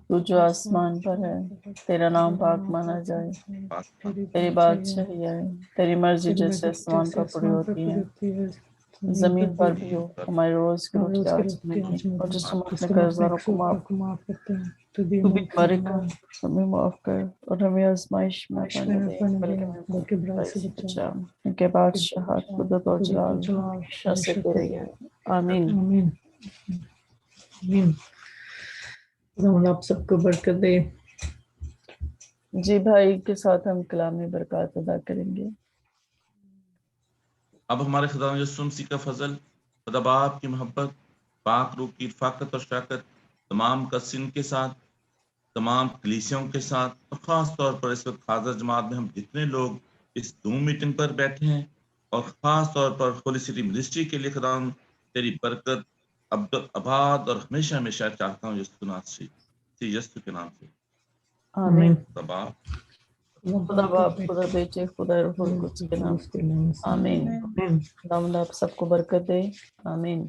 تو جو آسمان پر ہے تیرا نام پاک مانا جائے تیری بادشاہی آئے تیری مرضی جیسے آسمان پر پوری ہوتی ہے زمین پر بھی ہو ہمارے روز کی روٹی آج ہمیں دے اور جس ہم اپنے قرضداروں کو معاف کرتے ہیں تو بھی ہمارے ہمیں معاف کر اور ہمیں آزمائش میں پڑنے دے بلکہ برائی سے بچا ان کے بادشاہت قدرت اور جلال ہمیشہ سے تیرے ہے آمین آمین آمین خدا آپ سب کو برکت دے جی بھائی کے ساتھ ہم کلامی برکات ادا کریں گے اب ہمارے خدا یسوع مسیح کا فضل خدا باپ کی محبت پاک روح کی رفاقت اور شراکت تمام قسم کے ساتھ تمام کلیسیوں کے ساتھ اور خاص طور پر اس وقت حاضر جماعت میں ہم جتنے لوگ اس زوم میٹنگ پر بیٹھے ہیں اور خاص طور پر ہولی سٹی منسٹری کے لیے خدا تیری برکت آباد اور ہمیشہ ہمیشہ چاہتا ہوں یسوع ناصری یسوع کے نام سے آمین خدا باپ خدا باپ خدا بیٹے خدا روح القدس کے نام سے آمین خداوند آپ سب کو برکت دے آمین